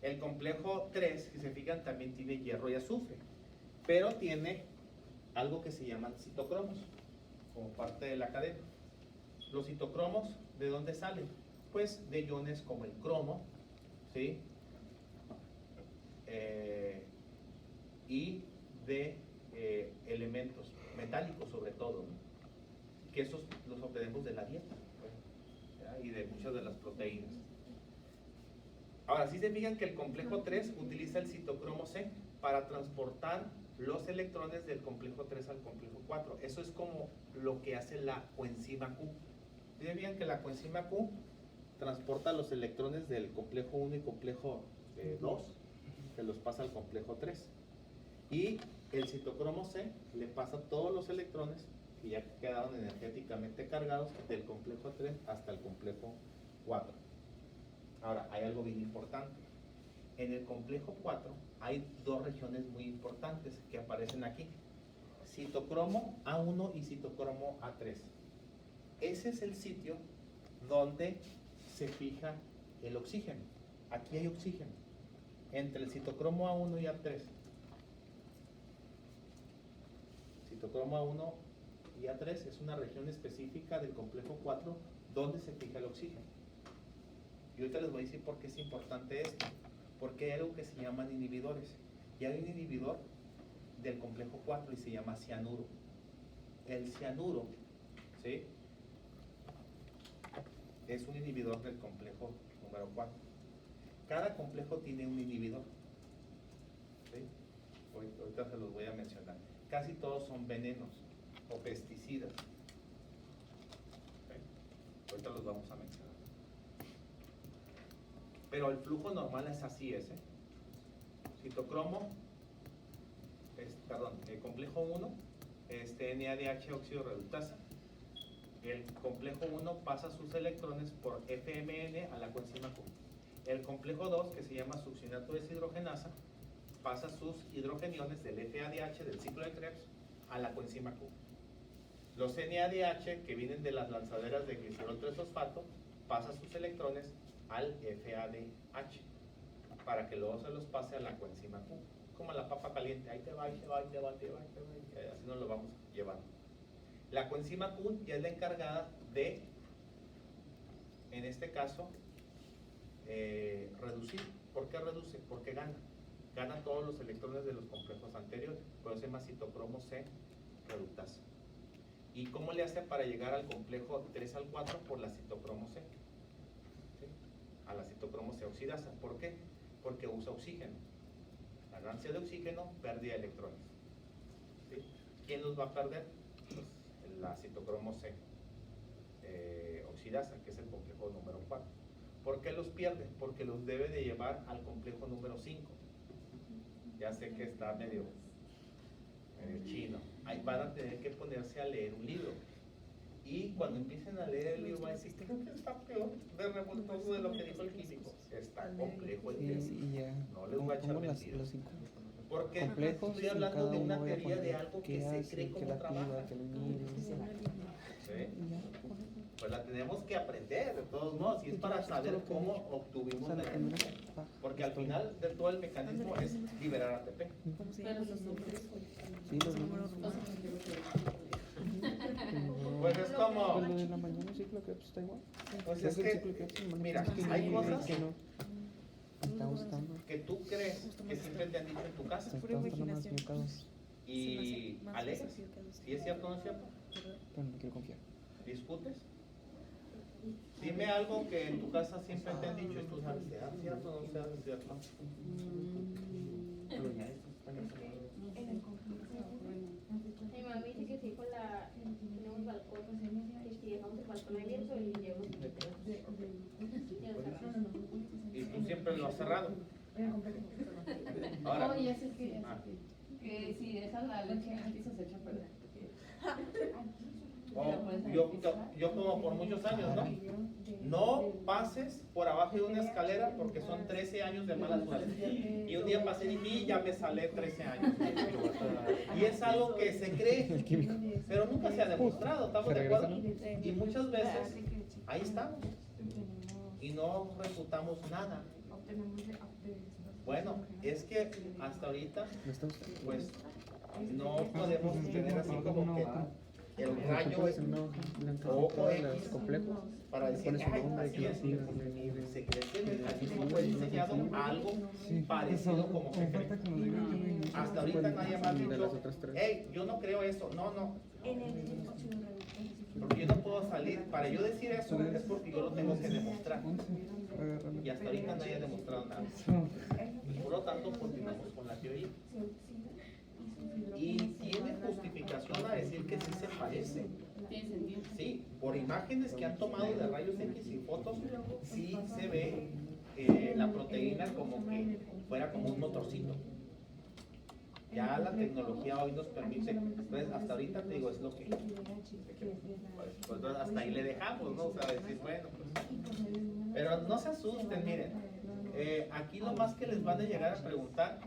Speaker 1: El complejo 3, si se fijan, también tiene hierro y azufre, pero tiene algo que se llaman citocromos, como parte de la cadena. Los citocromos, ¿de dónde salen? Pues de iones como el cromo, ¿sí? Y de elementos metálicos sobre todo, ¿no? Que esos los obtenemos de la dieta, ¿ya? Y de muchas de las proteínas. Ahora, si se fijan que el complejo 3 utiliza el citocromo C para transportar los electrones del complejo 3 al complejo 4. Eso es como lo que hace la coenzima Q. ¿Sí se fijan que la coenzima Q transporta los electrones del complejo 1 y complejo 2, que los pasa al complejo 3? Y el citocromo C le pasa todos los electrones que ya quedaron energéticamente cargados del complejo 3 hasta el complejo 4. Ahora, hay algo bien importante. En el complejo 4 hay dos regiones muy importantes que aparecen aquí: citocromo A1 y citocromo A3. Ese es el sitio donde se fija el oxígeno. Aquí hay oxígeno entre el citocromo A1 y A3. Citocromo A1 y A3 es una región específica del complejo 4 donde se fija el oxígeno. Y ahorita les voy a decir por qué es importante esto. Porque hay algo que se llaman inhibidores. Y hay un inhibidor del complejo 4 y se llama cianuro. El cianuro, ¿sí?, es un inhibidor del complejo número 4. Cada complejo tiene un inhibidor, ¿sí? Ahorita se los voy a mencionar. Casi todos son venenos o pesticidas, ¿sí? Ahorita los vamos a mencionar. Pero el flujo normal es así, citocromo, el complejo 1, NADH óxido reductasa. El complejo 1 pasa sus electrones por FMN a la coenzima Q. El complejo 2, que se llama succinato deshidrogenasa, pasa sus hidrogeniones del FADH del ciclo de Krebs a la coenzima Q. Los NADH, que vienen de las lanzaderas de glicerol 3-fosfato, pasa sus electrones al FADH para que luego se los pase a la coenzima Q. Como la papa caliente, ahí te va, ahí te va, ahí te va, ahí te va, ahí te va, y así nos lo vamos llevando. La coenzima Q ya es la encargada de, en este caso, reducir. ¿Por qué reduce? Porque gana. Gana todos los electrones de los complejos anteriores. Por eso se llama citocromo C reductasa. ¿Y cómo le hace para llegar al complejo 3 al 4? Por la citocromo C. ¿Sí? A la citocromo C oxidasa. ¿Por qué? Porque usa oxígeno. Ganancia de oxígeno, pérdida de electrones. ¿Sí? ¿Quién los va a perder? Pues la citocromo C oxidasa, que es el complejo número 4. ¿Por qué los pierde? Porque los debe de llevar al complejo número 5. Ya sé que está medio chino. Ahí van a tener que ponerse a leer un libro. Y cuando empiecen a leer el libro van a decir, creo que está peor de revoltoso de lo que dijo el químico. Está complejo el test. No les voy a echar mentiras. Porque estoy hablando de una teoría de algo que se cree como trabaja. ¿Sí? Pues la tenemos que aprender de todos modos, y es para saber cómo obtuvimos la energía. Porque al final de todo el mecanismo es liberar ATP.
Speaker 3: Pero los nombres.
Speaker 2: Sí, los números.
Speaker 1: Pues es como,
Speaker 2: Pues lo de la mañana ciclo que está igual.
Speaker 1: pues es que, mira, hay cosas
Speaker 2: Está gustando.
Speaker 1: que tú crees que siempre te han dicho en tu casa.
Speaker 2: Está gustando más bien cada vez.
Speaker 1: Y alegas, si es cierto o no es cierto,
Speaker 2: Pero no quiero confiar.
Speaker 1: discutes. Dime algo que en tu casa siempre te han dicho y tú sabes, ¿sea cierto o no sea cierto?
Speaker 4: Mi mamá dice que sí, tenemos balcón.
Speaker 1: no cerrado. Ahora,
Speaker 3: Oh, ya sé que,
Speaker 1: Ah.
Speaker 3: que si dejas la leche en el piso se echa a perder.
Speaker 1: yo como por muchos años, ¿no? No pases por abajo de una escalera porque son 13 años de mala suerte. Y un día pasé y ya me salé 13 años. Y es algo que se cree, pero nunca se ha demostrado, ¿estamos de acuerdo? Y muchas veces ahí estamos y no refutamos nada. Bueno, es que hasta ahorita,
Speaker 2: ¿No está usted?
Speaker 1: pues, no podemos tener así como que el rayo es ojo X
Speaker 2: complejos.
Speaker 1: para decir,
Speaker 2: Pone su
Speaker 1: ay,
Speaker 2: nombre,
Speaker 1: así
Speaker 2: que lo
Speaker 1: es.
Speaker 2: siga,
Speaker 1: Se cree que el mecanismo fue diseñado algo parecido como se cree. Hasta ahorita nadie me ha
Speaker 2: De las
Speaker 1: dicho,
Speaker 2: otras tres.
Speaker 1: hey, yo no creo eso, no. Porque yo no puedo salir. Para yo decir eso es porque yo lo tengo que demostrar. Y hasta ahorita nadie ha demostrado nada. Por lo tanto, continuamos con la teoría. Y tiene justificación a decir que sí se parece.
Speaker 3: Tiene sentido.
Speaker 1: Sí, por imágenes que han tomado de rayos X y fotos, sí se ve la proteína como que fuera como un motorcito. Ya la tecnología hoy nos permite, pues hasta ahorita te digo, es lo que pues, hasta ahí le dejamos, ¿no? O sea, decir, bueno, pues. Pero no se asusten, miren. Aquí lo más que les van a llegar a preguntar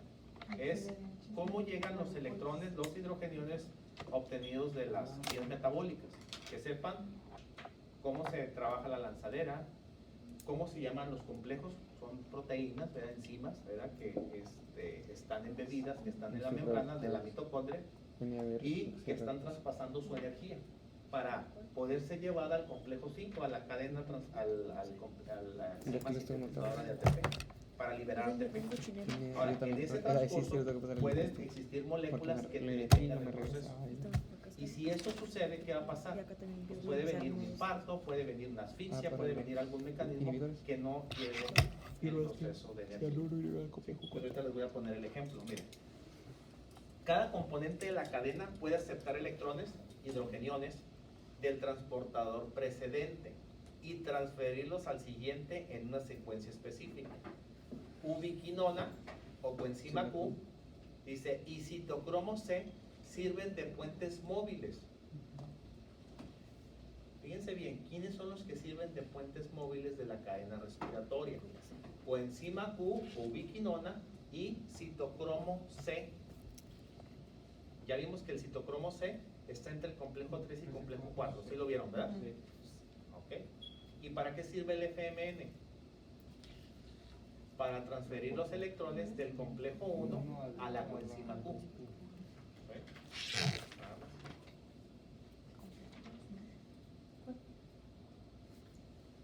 Speaker 1: es cómo llegan los electrones, los hidrogeniones obtenidos de las vías metabólicas. Que sepan cómo se trabaja la lanzadera, cómo se llaman los complejos, son proteínas, ¿verdad? Enzimas, ¿verdad? Que están embebidas, que están en la membrana de la mitocondria y que están traspasando su energía para poderse llevar al complejo 5, a la cadena, a la enzima sintetizadora de ATP, para liberar ATP. Ahora, en ese transcurso pueden existir moléculas que detengan el proceso. Y si eso sucede, ¿qué va a pasar? Pues puede venir un infarto, puede venir una asfixia, puede venir algún mecanismo que no lleve el proceso de energía. Pues ahorita les voy a poner el ejemplo. Miren, cada componente de la cadena puede aceptar electrones, hidrogeniones, del transportador precedente y transferirlos al siguiente en una secuencia específica. Ubiquinona o coenzima Q dice, y citocromo C sirven de puentes móviles. Fíjense bien, ¿quiénes son los que sirven de puentes móviles de la cadena respiratoria? Coenzima Q, ubiquinona y citocromo C. Ya vimos que el citocromo C está entre el complejo 3 y complejo 4. ¿Sí lo vieron, verdad? Sí. Ok. ¿Y para qué sirve el FMN? Para transferir los electrones del complejo 1 a la coenzima Q.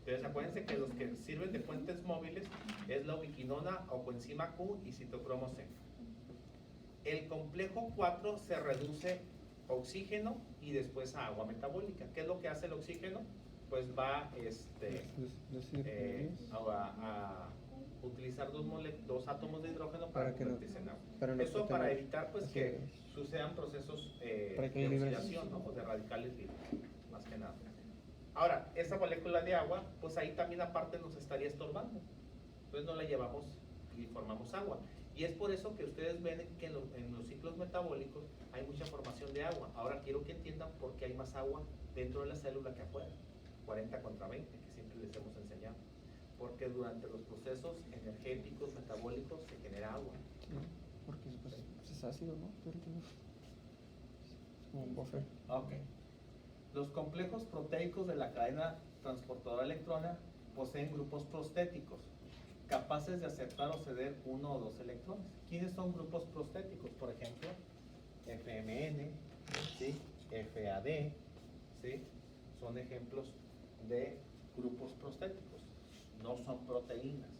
Speaker 1: Entonces acuérdense que los que sirven de puentes móviles es la ubiquinona o coenzima Q y citocromo C. El complejo 4 se reduce oxígeno y después a agua metabólica. ¿Qué es lo que hace el oxígeno? Pues va a utilizar dos átomos de hidrógeno para convertirse en agua. Eso para evitar pues que sucedan procesos de oxidación, ¿no? O de radicales libres, más que nada. Ahora, esa molécula de agua, pues ahí también aparte nos estaría estorbando. Entonces no la llevamos y formamos agua. Y es por eso que ustedes ven que en los ciclos metabólicos hay mucha formación de agua. Ahora quiero que entiendan por qué hay más agua dentro de la célula que afuera. 40 contra 20, que siempre les hemos enseñado. Porque durante los procesos energéticos, metabólicos, se genera agua.
Speaker 2: Sí, porque pues, es ácido, ¿no? Es como un buffer.
Speaker 1: Ok. Los complejos proteicos de la cadena transportadora electrona poseen grupos prostéticos, capaces de aceptar o ceder uno o dos electrones. ¿Quiénes son grupos prostéticos? Por ejemplo, FMN, ¿sí? FAD, ¿sí? Son ejemplos de grupos prostéticos. No son proteínas.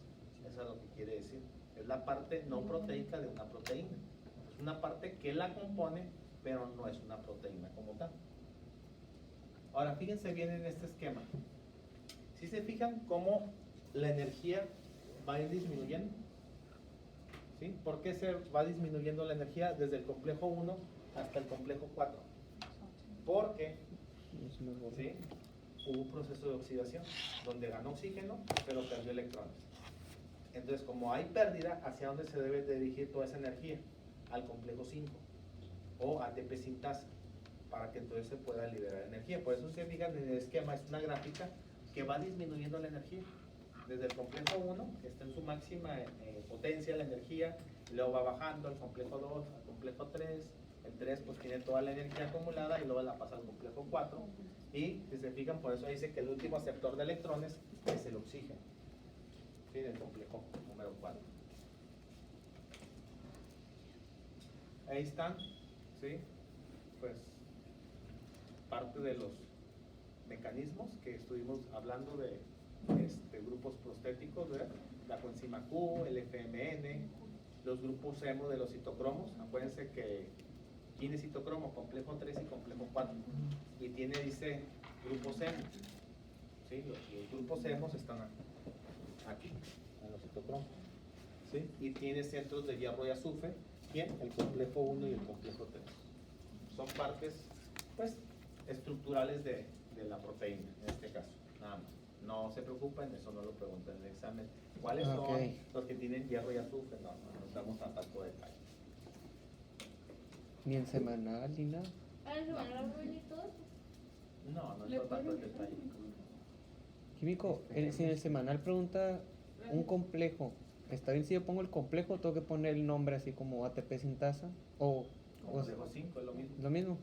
Speaker 1: Eso es lo que quiere decir. Es la parte no proteica de una proteína. Es una parte que la compone, pero no es una proteína como tal. Ahora, fíjense bien en este esquema. Si se fijan cómo la energía va a ir disminuyendo. ¿Sí? ¿Por qué se va disminuyendo la energía desde el complejo 1 hasta el complejo 4? Porque ¿sí? Hubo un proceso de oxidación donde ganó oxígeno, pero perdió electrones. Entonces, como hay pérdida, ¿hacia dónde se debe de dirigir toda esa energía? Al complejo 5 o ATP sintasa, para que entonces se pueda liberar energía. Por eso se fijan en el esquema, es una gráfica que va disminuyendo la energía. Desde el complejo 1, que está en su máxima potencia la energía, y luego va bajando al complejo 2, al complejo 3, el 3 pues tiene toda la energía acumulada y luego la pasa al complejo 4, y si se fijan, por eso dice que el último aceptor de electrones es el oxígeno, ¿sí? Del complejo número 4. Ahí están, ¿sí? Pues parte de los mecanismos que estuvimos hablando de grupos prostéticos, ¿verdad? La coenzima Q, el FMN, los grupos hemo de los citocromos. Acuérdense que tiene citocromo, complejo 3 y complejo 4. Y tiene, dice, grupos hemo. ¿Sí? Los grupos hemos están aquí, en los citocromos. ¿Sí? Y tiene centros de hierro y azufre. ¿Quién? El complejo 1 y el complejo 3. Son partes, pues, estructurales de la proteína, en este caso, nada más. No se preocupen, eso no lo preguntan en el examen. ¿Cuáles son los que tienen hierro y azufre? No damos a tanto detalle.
Speaker 2: Ni en semanal ni nada.
Speaker 3: ¿A la semana va a venir todo?
Speaker 1: No
Speaker 3: ¿Le
Speaker 1: es tanto
Speaker 3: pueden-
Speaker 1: el detalle.
Speaker 2: Químico, si en el semanal pregunta un complejo, ¿está bien si yo pongo el complejo o tengo que poner el nombre así como ATP sintasa? O
Speaker 1: Complejo 5 es lo mismo.
Speaker 2: ¿lo mismo?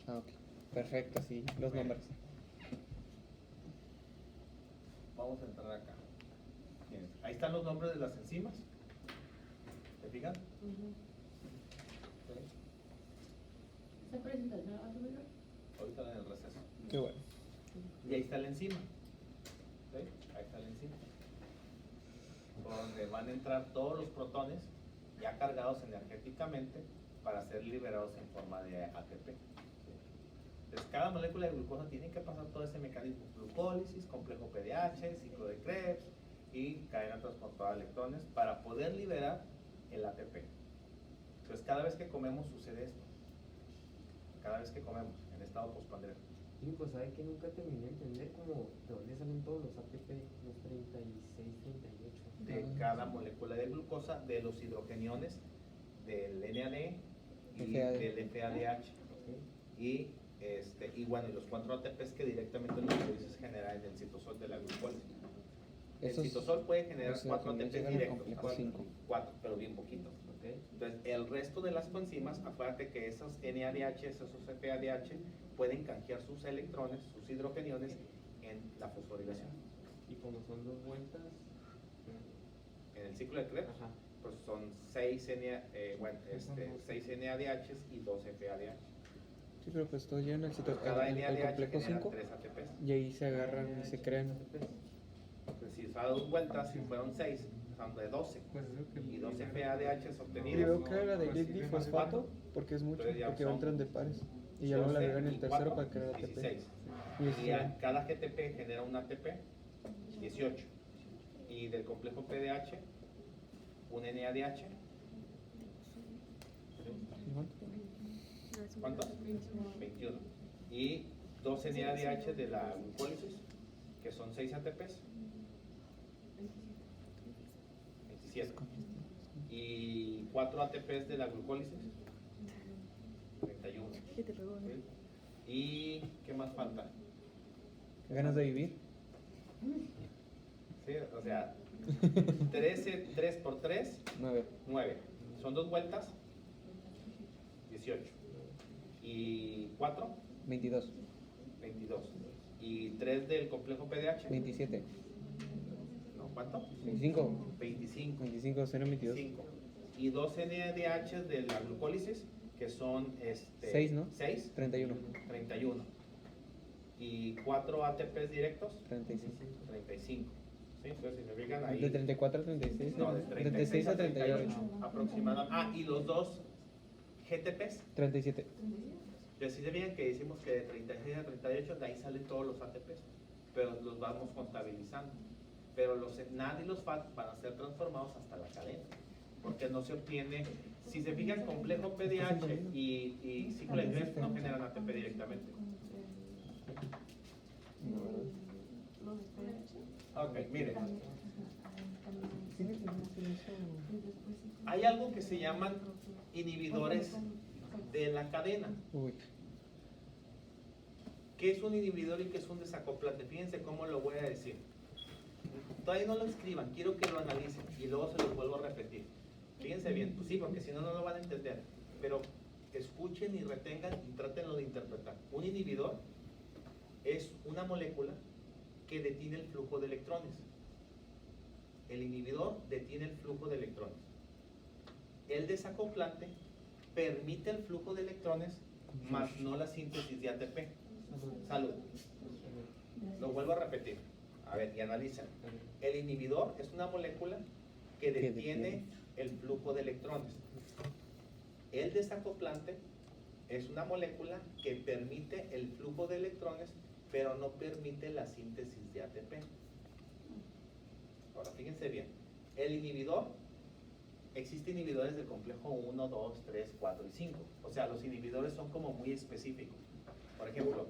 Speaker 2: Ah, ok. Perfecto, sí, los
Speaker 1: Bueno.
Speaker 2: nombres.
Speaker 1: Vamos a entrar acá. Bien, ahí están los nombres de las enzimas. ¿Se fijan? ¿Sí?
Speaker 3: ¿Esa presentación la vas a subir?
Speaker 1: Ahorita en el receso.
Speaker 2: Qué bueno.
Speaker 1: Y ahí está la enzima. ¿Sí? Ahí está la enzima. Por donde van a entrar todos los protones ya cargados energéticamente para ser liberados en forma de ATP. ¿Sí? Entonces, cada molécula de glucosa tiene que pasar todo ese mecanismo: glucólisis, complejo PDH, ciclo de Krebs y cadena transportada de electrones para poder liberar el ATP. Entonces, cada vez que comemos sucede esto. Cada vez que comemos en estado postpandreno.
Speaker 4: Químico, ¿sabe que nunca terminé de entender cómo de dónde salen todos los ATP, los 36, 38?
Speaker 1: De cada molécula de glucosa, de los hidrogeniones del NAD y
Speaker 2: FAD.
Speaker 1: del FADH. Y bueno, y los 4 ATPs que directamente los glucólisis generan en el citosol de la glucólisis. El
Speaker 2: Esos-
Speaker 1: citosol puede generar
Speaker 2: los
Speaker 1: 4
Speaker 2: hidrogeniones
Speaker 1: ATPs
Speaker 2: llegan al
Speaker 1: directos,
Speaker 2: complejo 5.
Speaker 1: 4, pero bien poquito.
Speaker 4: Okay.
Speaker 1: Entonces, el resto de las coenzimas, acuérdate que esos NADH, esos FADH, pueden canjear sus electrones, sus hidrogeniones, en la fosforilación.
Speaker 4: Y como son 2 vueltas,
Speaker 1: En el ciclo de Krebs,
Speaker 4: ajá.
Speaker 1: pues son 6 NADHs y 2 FADH.
Speaker 2: Sí, pero pues todos llegan al
Speaker 1: Entonces, cada
Speaker 2: al
Speaker 1: NADH
Speaker 2: complejo
Speaker 1: genera
Speaker 2: 5
Speaker 1: 3 ATPs.
Speaker 2: y ahí se agarran y se crean.
Speaker 1: Entonces, si se da 2 vueltas, si fueron 6, son de 12.
Speaker 4: Pues es lo que
Speaker 1: Y 2 FADHs
Speaker 2: Y
Speaker 1: obtenidos.
Speaker 2: veo que era de glifosfato porque es mucho,
Speaker 1: Entonces ya
Speaker 2: porque
Speaker 1: son
Speaker 2: entran de pares. Y ya luego le
Speaker 1: 12
Speaker 2: agregan el
Speaker 1: y
Speaker 2: tercero
Speaker 1: 4,
Speaker 2: para crear ATP.
Speaker 1: 16.
Speaker 2: Y
Speaker 1: Y a cada GTP genera un ATP, 18. Y del complejo PDH, un NADH. ¿Cuánto? 21. Y 2 NADH de la glucólisis, que son 6 ATPs. 27. Y 4 ATPs de la glucólisis, 31. ¿Sí? ¿Y qué más falta?
Speaker 2: ¿Qué ganas de vivir?
Speaker 1: Sí, o sea, 13, 3 por 3,
Speaker 2: 9.
Speaker 1: 9. Son 2 vueltas, 18. Y 4,
Speaker 2: 22.
Speaker 1: 22. Y 3 del complejo PDH.
Speaker 2: 27.
Speaker 1: No, ¿cuánto?
Speaker 2: 25.
Speaker 1: 25.
Speaker 2: 25, 0, 22.
Speaker 1: 5. Y 2 NADH de la glucólisis, que son
Speaker 2: 6, ¿no?
Speaker 1: 6,
Speaker 2: 31.
Speaker 1: 31. Y 4 ATPs directos,
Speaker 2: 36.
Speaker 1: 35. ¿Sí? Entonces, si se fijan ahí.
Speaker 2: De 34 a 36.
Speaker 1: No, de
Speaker 2: 36 a 38.
Speaker 1: Aproximadamente. Ah, y los 2 GTPs.
Speaker 2: 37.
Speaker 1: Entonces, si se fijan que decimos que de 36 a 38, de ahí salen todos los ATPs, pero los vamos contabilizando. Pero los NAD y los FAT van a ser transformados hasta la cadena, porque no se obtiene. Si se fijan, complejo PDH y ciclo de Krebs no generan ATP directamente. Ok, miren.
Speaker 2: ¿Sí le tenemos en eso?
Speaker 1: Hay algo que se llaman inhibidores de la cadena.
Speaker 2: Uy,
Speaker 1: ¿Qué es un inhibidor y qué es un desacoplante? Fíjense cómo lo voy a decir. Todavía no lo escriban, quiero que lo analicen y luego se los vuelvo a repetir. Fíjense bien, pues sí, porque si no, no lo van a entender. Pero escuchen y retengan y trátenlo de interpretar. Un inhibidor es una molécula que detiene el flujo de electrones. El inhibidor detiene el flujo de electrones. El desacoplante permite el flujo de electrones, más no la síntesis de ATP. Salud. Lo vuelvo a repetir. A ver, y analicen. El inhibidor es una molécula que detiene el flujo de electrones. El desacoplante es una molécula que permite el flujo de electrones, pero no permite la síntesis de ATP. Ahora, fíjense bien. El inhibidor, existen inhibidores del complejo 1, 2, 3, 4 y 5. O sea, los inhibidores son como muy específicos. Por ejemplo,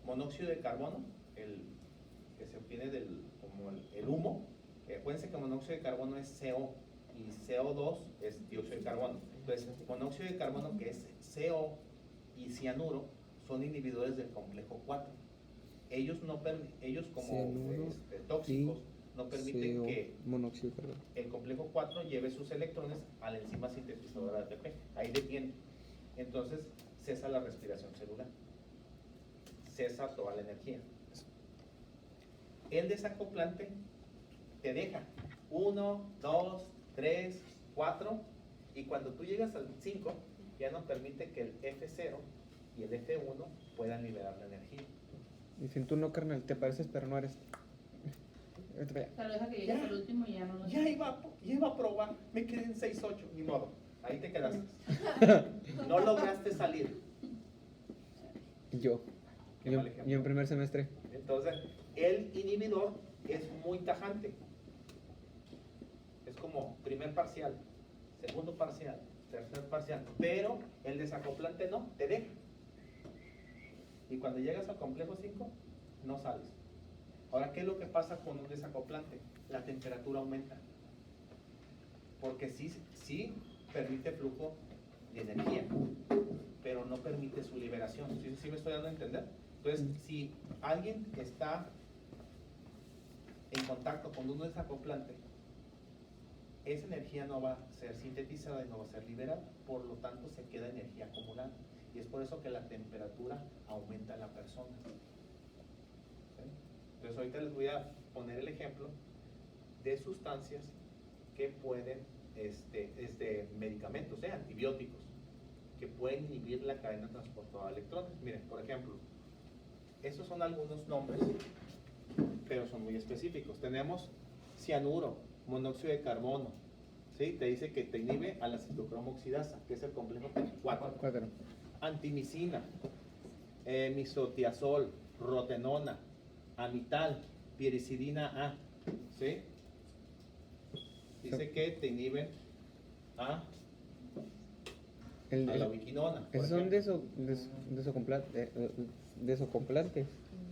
Speaker 1: monóxido de carbono, el que se obtiene como el humo. Acuérdense que monóxido de carbono es CO y CO2 es dióxido de carbono. Entonces, monóxido de carbono, que es CO, y cianuro son inhibidores del complejo 4. Ellos como
Speaker 2: Cianuro
Speaker 1: tóxicos no permiten
Speaker 2: CO,
Speaker 1: que
Speaker 2: monóxido de carbono.
Speaker 1: el complejo 4 lleve sus electrones a la enzima sintetizadora de ATP. Ahí detiene. Entonces cesa la respiración celular. Cesa toda la energía. El desacoplante te deja 1, 2, 3, 4 y cuando tú llegas al 5 ya no permite que el F0 y el F1 puedan liberar la energía.
Speaker 2: Dicen, tú no, carnal, te pareces, pero no eres. Vete para allá.
Speaker 3: Tal vez a que llegues al último y ya no lo
Speaker 1: Ya iba a probar, me quedé en 6-8, ni modo, ahí te quedaste. No lograste salir.
Speaker 2: Yo.
Speaker 1: Qué
Speaker 2: Yo,
Speaker 1: mal ejemplo.
Speaker 2: yo en primer semestre.
Speaker 1: Entonces, el inhibidor es muy tajante. Es como primer parcial, segundo parcial, tercer parcial, pero el desacoplante no, te deja. Y cuando llegas al complejo 5, no sales. Ahora, ¿qué es lo que pasa con un desacoplante? La temperatura aumenta. Porque sí permite flujo de energía, pero no permite su liberación. ¿Sí me estoy dando a entender? Entonces, si alguien está en contacto con un desacoplante, esa energía no va a ser sintetizada y no va a ser liberada, por lo tanto se queda energía acumulada. Y es por eso que la temperatura aumenta en la persona. ¿Sí? Entonces ahorita les voy a poner el ejemplo de sustancias que pueden, medicamentos, antibióticos, que pueden inhibir la cadena transportadora de electrones. Miren, por ejemplo, estos son algunos nombres, pero son muy específicos. Tenemos cianuro, monóxido de carbono, ¿sí? Te dice que te inhibe a la citocromo oxidasa, que es el complejo 4.
Speaker 2: 4.
Speaker 1: Antimicina, misotiazol, rotenona, amital, piricidina A, ¿sí? Dice que te inhiben a la ubiquinona. por
Speaker 2: Esos son
Speaker 1: ejemplo.
Speaker 2: desacoplantes.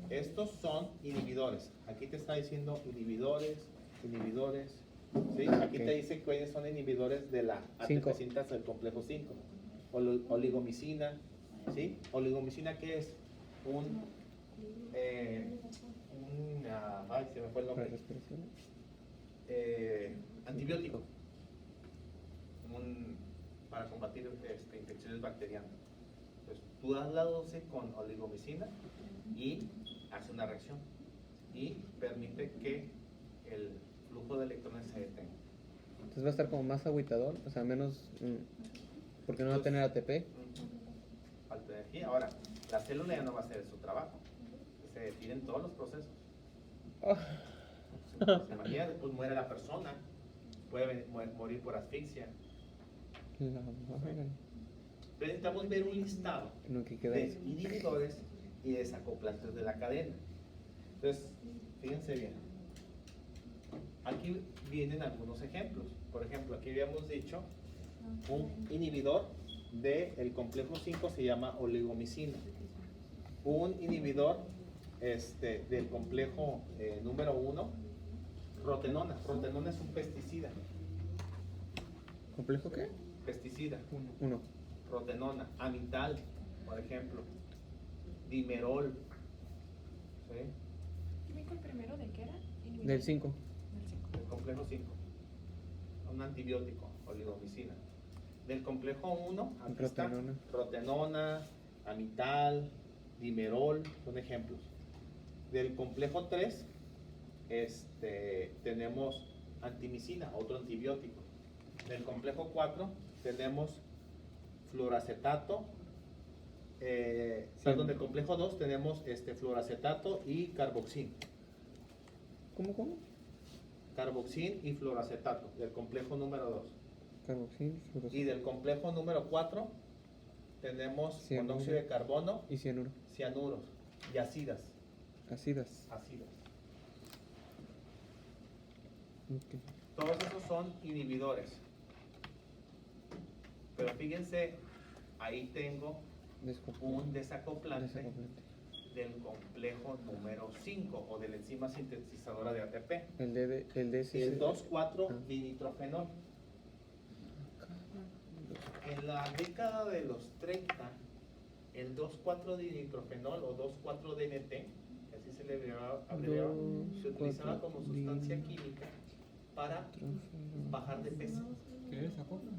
Speaker 1: Estos son inhibidores. Aquí te está diciendo inhibidores, ¿sí? Aquí
Speaker 2: Ok.
Speaker 1: te dice cuáles son inhibidores de la
Speaker 2: Cinco.
Speaker 1: ATP sintasa del complejo 5. Oligomicina, ¿sí? Oligomicina, ¿qué es? Ay, se me fue el
Speaker 2: Para
Speaker 1: nombre.
Speaker 2: respiración.
Speaker 1: Antibiótico. Para combatir infecciones bacterianas. Entonces, tú das la dosis con oligomicina y hace una reacción y permite que el flujo de electrones se detenga.
Speaker 2: Entonces va a estar como más agüitador, o sea, menos. Porque no va a tener ATP.
Speaker 1: Falta de energía. Ahora, la célula ya no va a hacer su trabajo. Se detienen todos los procesos.
Speaker 2: Oh.
Speaker 1: Se imagina, después muere la persona, puede morir por asfixia.
Speaker 2: La madre.
Speaker 1: Entonces necesitamos ver un listado
Speaker 2: No, que queda
Speaker 1: de
Speaker 2: eso.
Speaker 1: inhibidores y desacoplantes de la cadena. Entonces, fíjense bien. Aquí vienen algunos ejemplos. Por ejemplo, aquí habíamos dicho un inhibidor del complejo 5 se llama oligomicina. Un inhibidor del complejo número 1 Rotenona. Rotenona es un pesticida.
Speaker 2: ¿Complejo qué?
Speaker 1: Pesticida.
Speaker 2: 1.
Speaker 1: Rotenona. Amital, por ejemplo. Dimerol. ¿Sí?
Speaker 5: ¿Químico el primero de qué era?
Speaker 2: Del 5.
Speaker 5: Del 5.
Speaker 1: Del complejo 5. Un antibiótico, oligomicina. Del complejo 1, aquí está.
Speaker 2: Rotenona.
Speaker 1: Rotenona, amital, dimerol, son ejemplos. Del complejo 3, tenemos antimicina, otro antibiótico. Del complejo 4 tenemos fluoracetato. Perdón, del complejo 2 tenemos fluoracetato y carboxin.
Speaker 2: ¿Cómo?
Speaker 1: Carboxin y fluoracetato, del complejo número 2.
Speaker 2: Carboxil,
Speaker 1: Y del complejo número 4 tenemos
Speaker 2: Cianuro.
Speaker 1: monóxido de carbono,
Speaker 2: y cianuro.
Speaker 1: cianuros y ácidas.
Speaker 2: Ácidas. Ok.
Speaker 1: Todos esos son inhibidores. Pero fíjense, ahí tengo un desacoplante del complejo número 5 o de la enzima sintetizadora de ATP. El 2,4-dinitrofenol. En la década de los 30, el 2,4-dinitrofenol o 2,4-DNT, que así se le abreviaba, se utilizaba como sustancia química para bajar de peso.
Speaker 6: ¿Qué es acopla?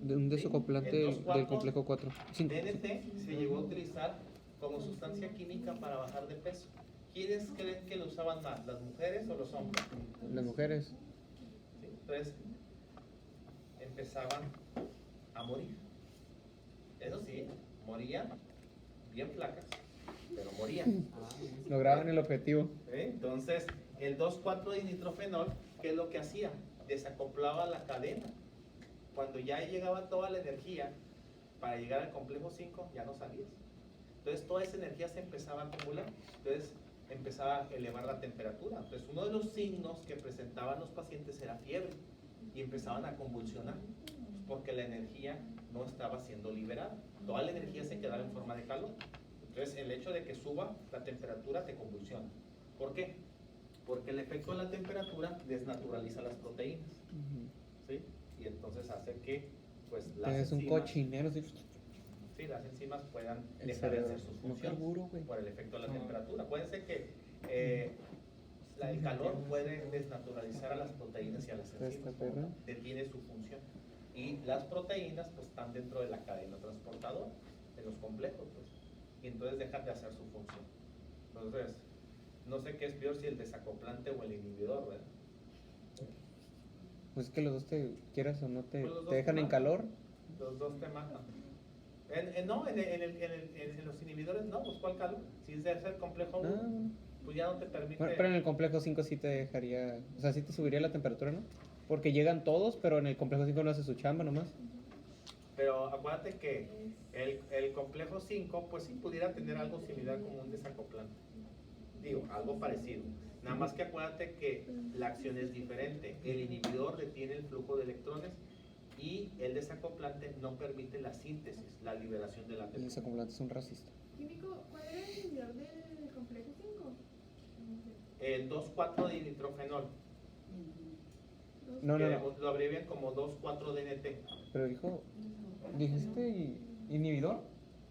Speaker 2: Un desacoplante
Speaker 1: Sí, el
Speaker 2: del complejo 4. 5.
Speaker 1: DNT se llegó a utilizar como sustancia química para bajar de peso. ¿Quiénes creen que lo usaban más, las mujeres o los hombres?
Speaker 2: Las mujeres.
Speaker 1: ¿Sí? Entonces empezaban a morir. Eso sí, morían bien flacas, pero morían.
Speaker 2: Lograban el objetivo.
Speaker 1: Entonces, el 2,4-dinitrofenol, ¿qué es lo que hacía? Desacoplaba la cadena. Cuando ya llegaba toda la energía para llegar al complejo 5, ya no salías. Entonces, toda esa energía se empezaba a acumular. Entonces, empezaba a elevar la temperatura. Entonces, uno de los signos que presentaban los pacientes era fiebre y empezaban a convulsionar porque la energía no estaba siendo liberada. Toda la energía se quedaba en forma de calor. Entonces, el hecho de que suba la temperatura te convulsiona. ¿Por qué? Porque el efecto de la temperatura desnaturaliza las proteínas. ¿Sí? Y entonces hace que pues, las
Speaker 2: Es un
Speaker 1: enzimas,
Speaker 2: cochinero. ¿Sí?
Speaker 1: sí, las enzimas puedan
Speaker 2: El
Speaker 1: dejar de
Speaker 2: cerebro.
Speaker 1: hacer sus
Speaker 2: No
Speaker 1: funciones
Speaker 2: carburo, güey.
Speaker 1: por el efecto de la temperatura. Acuérdense que el calor puede desnaturalizar a las proteínas y a las
Speaker 2: Esta
Speaker 1: enzimas.
Speaker 2: perra.
Speaker 1: Detiene su función. Y las proteínas pues, están dentro de la cadena transportadora, de los complejos. Pues, y entonces dejan de hacer su función. Entonces, no sé qué es peor, si el desacoplante o el inhibidor, ¿verdad?
Speaker 2: Pues es que los dos te quieras o no te,
Speaker 1: Pues los dos
Speaker 2: te dejan
Speaker 1: te
Speaker 2: en
Speaker 1: matan.
Speaker 2: calor.
Speaker 1: Los dos te matan. No, en los inhibidores no, pues ¿cuál calor? Si es de hacer complejo 1,
Speaker 2: Ah,
Speaker 1: pues ya no te permite.
Speaker 2: bueno, pero en el complejo 5 sí te dejaría, o sea, sí te subiría la temperatura, ¿no? Porque llegan todos, pero en el complejo 5 no hace su chamba nomás.
Speaker 1: Pero acuérdate que el complejo 5, pues sí pudiera tener algo similar como un desacoplante. Digo, algo parecido. Nada más que acuérdate que la acción es diferente. El inhibidor detiene el flujo de electrones y el desacoplante no permite la síntesis, la liberación de la
Speaker 2: El
Speaker 1: ATP.
Speaker 2: desacoplante es un racista.
Speaker 3: Químico, ¿cuál era el inhibidor del complejo 5?
Speaker 1: El 2,4-dinitrofenol,
Speaker 2: No,
Speaker 1: que
Speaker 2: no, no.
Speaker 1: lo abrevian como 2,4-DNT.
Speaker 2: Pero dijiste inhibidor.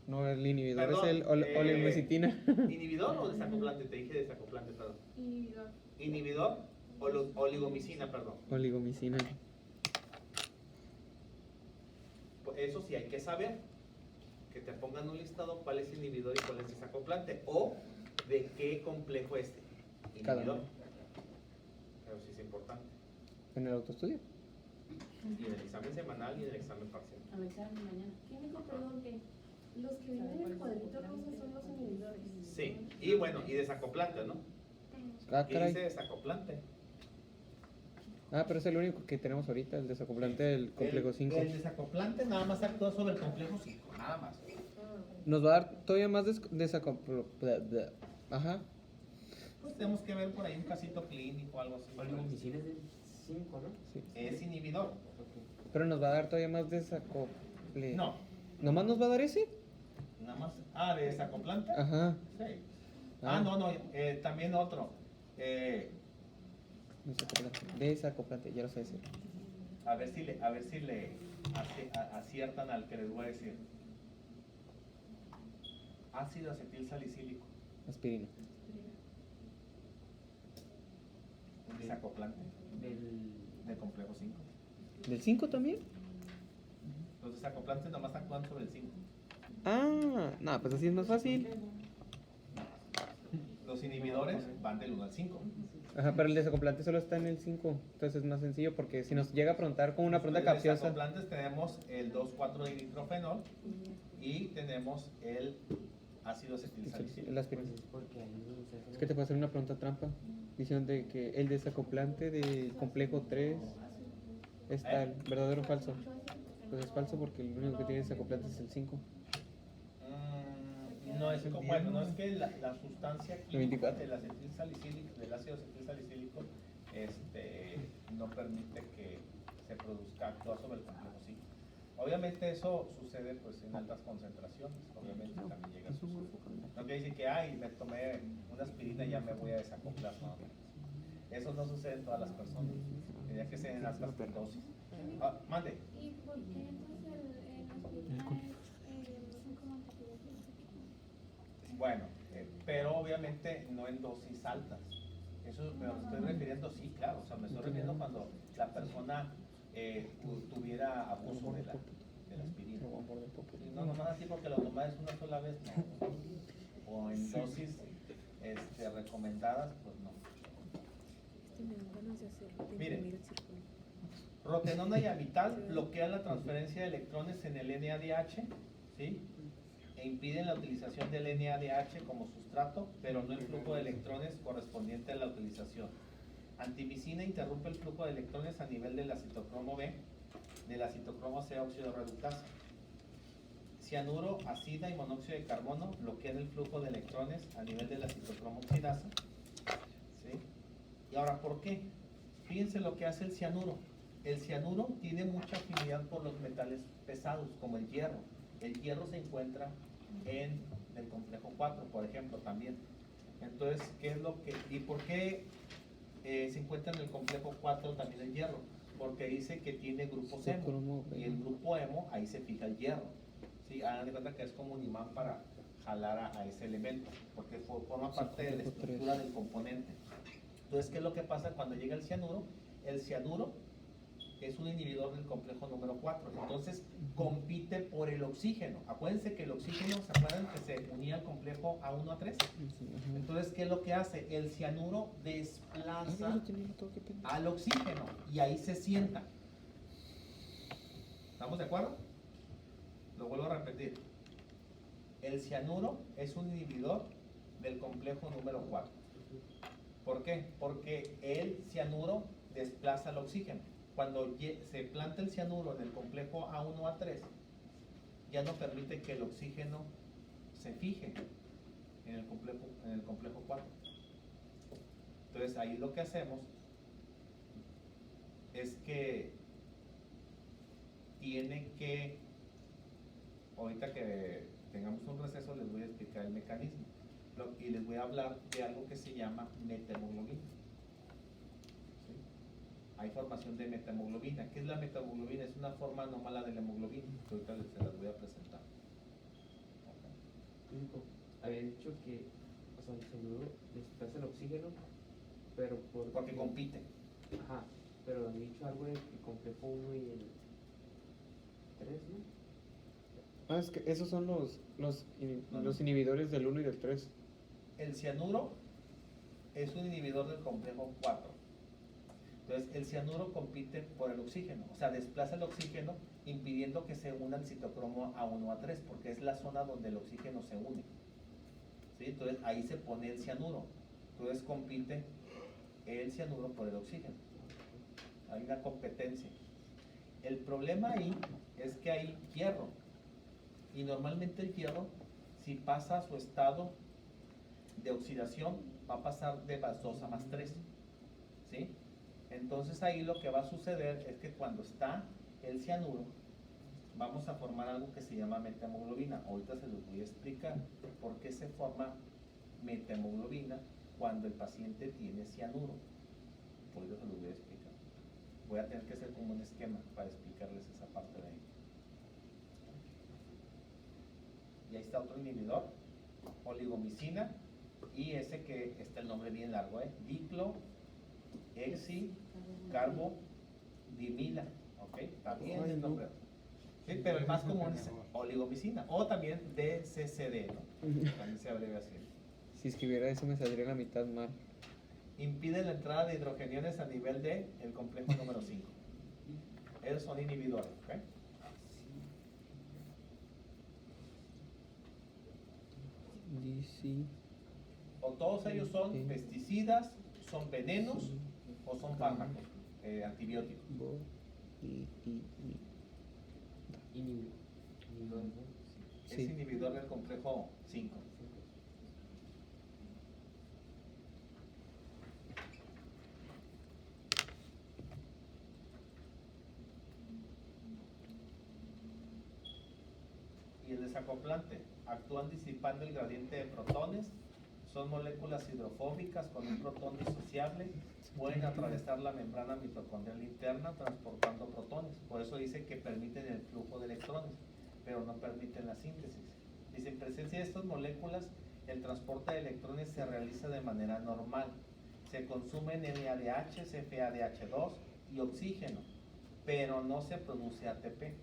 Speaker 2: No, el inhibidor
Speaker 1: Perdón,
Speaker 2: es el oligomicitina.
Speaker 1: ¿Inhibidor o desacoplante? Te dije desacoplante, perdón.
Speaker 3: Inhibidor.
Speaker 1: Inhibidor o oligomicina, perdón.
Speaker 2: Oligomicina.
Speaker 1: Pues eso sí hay que saber. Que te pongan un listado cuál es inhibidor y cuál es desacoplante. O de qué complejo es
Speaker 2: Cada
Speaker 1: inhibidor.
Speaker 2: uno.
Speaker 1: Pero sí es importante.
Speaker 2: En el autoestudio.
Speaker 1: Y en el examen semanal y en el examen parcial.
Speaker 7: Al examen mañana.
Speaker 3: Químico, perdón, que los que vienen en el cuadrito rosa son los inhibidores.
Speaker 1: Sí. Y bueno, y desacoplante, ¿no?
Speaker 2: Ah,
Speaker 1: Aquí
Speaker 2: caray.
Speaker 1: dice desacoplante.
Speaker 2: Ah, pero es el único que tenemos ahorita, el desacoplante del complejo 5.
Speaker 1: El desacoplante nada más actúa sobre el complejo 5, nada más.
Speaker 2: Nos va a dar todavía más desacoplante. Ajá.
Speaker 1: Pues tenemos que ver por ahí un casito clínico o algo así.
Speaker 4: Oligomicina es del 5, ¿no?
Speaker 2: Sí.
Speaker 1: Es inhibidor.
Speaker 2: Pero nos va a dar todavía más desacople.
Speaker 1: No,
Speaker 2: ¿Nomás nos va a dar ese?
Speaker 1: nada más. Ah, de desacoplante.
Speaker 2: Ajá.
Speaker 1: Sí.
Speaker 2: Ah.
Speaker 1: No, también otro.
Speaker 2: Desacoplante, ya lo sé decir.
Speaker 1: A ver si le aciertan al que les voy a decir. Ácido acetil salicílico,
Speaker 2: Aspirina.
Speaker 1: un desacoplante
Speaker 4: Del...
Speaker 1: de complejo 5.
Speaker 2: ¿Del 5 también?
Speaker 1: Los desacoplantes nomás actúan sobre el 5.
Speaker 2: Ah, no, pues así es más fácil.
Speaker 1: Los inhibidores van del 1 al 5.
Speaker 2: Ajá, pero el desacoplante solo está en el 5. Entonces es más sencillo porque si nos llega a preguntar con una pregunta
Speaker 1: Los
Speaker 2: capciosa.
Speaker 1: desacoplantes tenemos el 2,4-dinitrofenol y tenemos el ácido acetil salicílico.
Speaker 2: La aspirina.
Speaker 4: Pues es porque ahí se hace
Speaker 2: Es que te puedo hacer una pregunta trampa. Diciendo de que el desacoplante del complejo 3 es tal, ¿verdadero o falso? Pues es falso porque el único que tiene desacoplante es el 5.
Speaker 1: No es como, bueno, no es que la sustancia química
Speaker 2: 24.
Speaker 1: del acetil salicílico, del ácido acetil salicílico, no permite que se produzca, actúa sobre el complejo 5. Obviamente eso sucede pues en altas concentraciones, obviamente también llega a suceder. No quiere decir que, ay, me tomé una aspirina y ya me voy a desacoplar, no. Eso no sucede en todas las personas, tendría que ser en altas dosis. Mande.
Speaker 3: ¿Y por qué entonces el aspirina es 5 antibióticos?
Speaker 1: Bueno, pero obviamente no en dosis altas. Eso me estoy refiriendo, sí, claro, o sea, me estoy refiriendo cuando la persona tuviera abuso de la aspirina. No, nomás así porque lo tomas una sola vez, no. O en dosis recomendadas, pues no.
Speaker 5: Me dan ganas de hacerlo, de
Speaker 1: Miren.
Speaker 5: imprimir el círculo.
Speaker 1: Rotenona y amital bloquean la transferencia de electrones en el NADH, ¿sí? E impiden la utilización del NADH como sustrato, pero no el flujo de electrones correspondiente a la utilización. Antimicina interrumpe el flujo de electrones a nivel del citocromo B, del citocromo C óxido reductasa. Cianuro, acida y monóxido de carbono bloquean el flujo de electrones a nivel de la citocromo oxidasa. ¿Sí? Y ahora, ¿por qué? Fíjense lo que hace el cianuro. El cianuro tiene mucha afinidad por los metales pesados, como el hierro. El hierro se encuentra en el complejo 4, por ejemplo, también. Entonces, ¿qué es lo que y por qué se encuentra en el complejo 4 también el hierro? Porque dice que tiene grupos hemo, y el grupo hemo, ahí se fija el hierro. ¿Sí? Hagan de cuenta que es como un imán para jalar a ese elemento, porque forma parte de la estructura del componente. Entonces, ¿qué es lo que pasa cuando llega el cianuro? El cianuro es un inhibidor del complejo número 4, entonces compite por el oxígeno. Acuérdense que el oxígeno, ¿se acuerdan que se unía al complejo A1 A3? Entonces, ¿qué es lo que hace? El cianuro desplaza al oxígeno y ahí se sienta. ¿Estamos de acuerdo? Lo vuelvo a repetir. El cianuro es un inhibidor del complejo número 4. ¿Por qué? Porque el cianuro desplaza el oxígeno. Cuando se planta el cianuro en el complejo A1 A3, ya no permite que el oxígeno se fije en el complejo 4. Entonces ahí lo que hacemos es que tiene que, ahorita que tengamos un receso les voy a explicar el mecanismo y les voy a hablar de algo que se llama metahemoglobina. Hay formación de metahemoglobina. ¿Qué es la metahemoglobina? Es una forma anómala de la hemoglobina, que ahorita se las voy a presentar.
Speaker 4: Había dicho que, o sea, el cianuro desplaza el oxígeno, pero
Speaker 1: porque compite.
Speaker 4: Ajá, pero han dicho algo del complejo 1 y el 3, ¿no?
Speaker 2: Ah, es que esos son los inhibidores del 1 y del 3.
Speaker 1: El cianuro es un inhibidor del complejo 4. Entonces, el cianuro compite por el oxígeno, o sea, desplaza el oxígeno impidiendo que se una el citocromo A1 A3, porque es la zona donde el oxígeno se une. ¿Sí? Entonces, ahí se pone el cianuro. Entonces, compite el cianuro por el oxígeno. Hay una competencia. El problema ahí es que hay hierro. Y normalmente el hierro, si pasa a su estado de oxidación, va a pasar de más 2 a más 3. ¿Sí? Entonces ahí lo que va a suceder es que cuando está el cianuro, vamos a formar algo que se llama metahemoglobina. Ahorita se los voy a explicar por qué se forma metahemoglobina cuando el paciente tiene cianuro. ahorita se los voy a explicar. Voy a tener que hacer como un esquema para explicarles esa parte de ahí. Y ahí está otro inhibidor, oligomicina, y ese que está el nombre bien largo, diclo, exi, carbo, dimila, ¿ok? Está bien el nombre. Sí, pero el más común es oligomicina, o también DCCD, ¿no? También se abrevia así.
Speaker 2: Si escribiera eso me saldría la mitad mal.
Speaker 1: Impide la entrada de hidrogeniones a nivel de el complejo número 5. Esos son inhibidores, ¿ok?
Speaker 2: DC.
Speaker 1: O todos ellos son pesticidas, son venenos o son fármacos, antibióticos.
Speaker 4: Inhibidor, ¿no?
Speaker 1: Es
Speaker 2: Sí.
Speaker 1: inhibidor del complejo 5. Y el desacoplante actúan disipando el gradiente de protones, son moléculas hidrofóbicas con un protón disociable, pueden atravesar la membrana mitocondrial interna transportando protones. Por eso dice que permiten el flujo de electrones, pero no permiten la síntesis. Dice, en presencia de estas moléculas, el transporte de electrones se realiza de manera normal. Se consumen NADH, CFADH2 y oxígeno, pero no se produce ATP.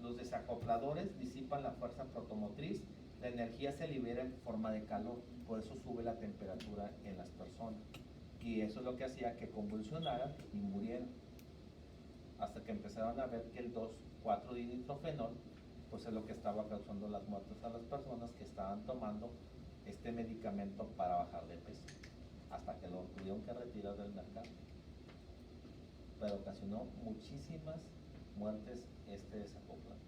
Speaker 1: Los desacopladores disipan la fuerza protomotriz, la energía se libera en forma de calor, por eso sube la temperatura en las personas. Y eso es lo que hacía que convulsionaran y murieran. Hasta que empezaron a ver que el 2,4-dinitrofenol, pues es lo que estaba causando las muertes a las personas que estaban tomando este medicamento para bajar de peso. Hasta que lo tuvieron que retirar del mercado. Pero ocasionó muchísimas muertes este desacoplante.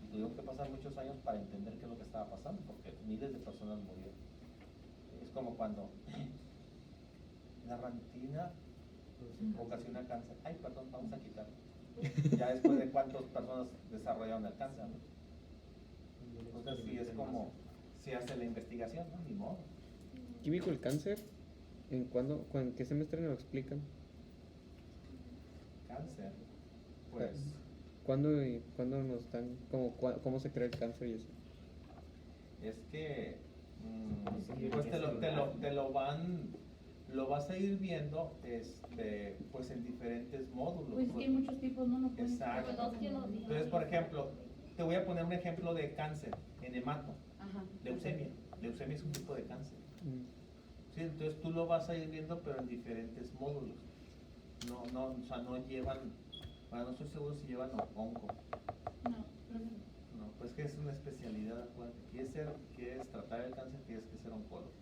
Speaker 1: Y tuvieron que pasar muchos años para entender qué es lo que estaba pasando, porque miles de personas murieron. Es como cuando la ranitidina ocasiona cáncer. Ay, perdón, vamos a quitarlo. Ya después de cuántas personas desarrollaron el cáncer, ¿no? Entonces sí es como se hace la investigación, ¿no? Ni modo.
Speaker 2: Químico el cáncer, ¿en qué semestre nos lo explican?
Speaker 1: Cáncer, pues
Speaker 2: ¿Cuándo nos dan, cómo se crea el cáncer y eso?
Speaker 1: es que pues lo vas a ir viendo pues en diferentes módulos.
Speaker 3: Pues es que hay muchos tipos, no pueden
Speaker 1: Exacto.
Speaker 3: estar todos.
Speaker 1: Entonces, por ejemplo, te voy a poner un ejemplo de cáncer en hemato,
Speaker 3: Ajá.
Speaker 1: leucemia. Leucemia es un tipo de cáncer.
Speaker 2: Mm.
Speaker 1: Sí, entonces tú lo vas a ir viendo, pero en diferentes módulos. O sea, no llevan, bueno, no estoy seguro si llevan onco.
Speaker 3: No, creo que no.
Speaker 1: No, pues que es una especialidad, acuérdate. Quieres tratar el cáncer, tienes que ser oncólogo.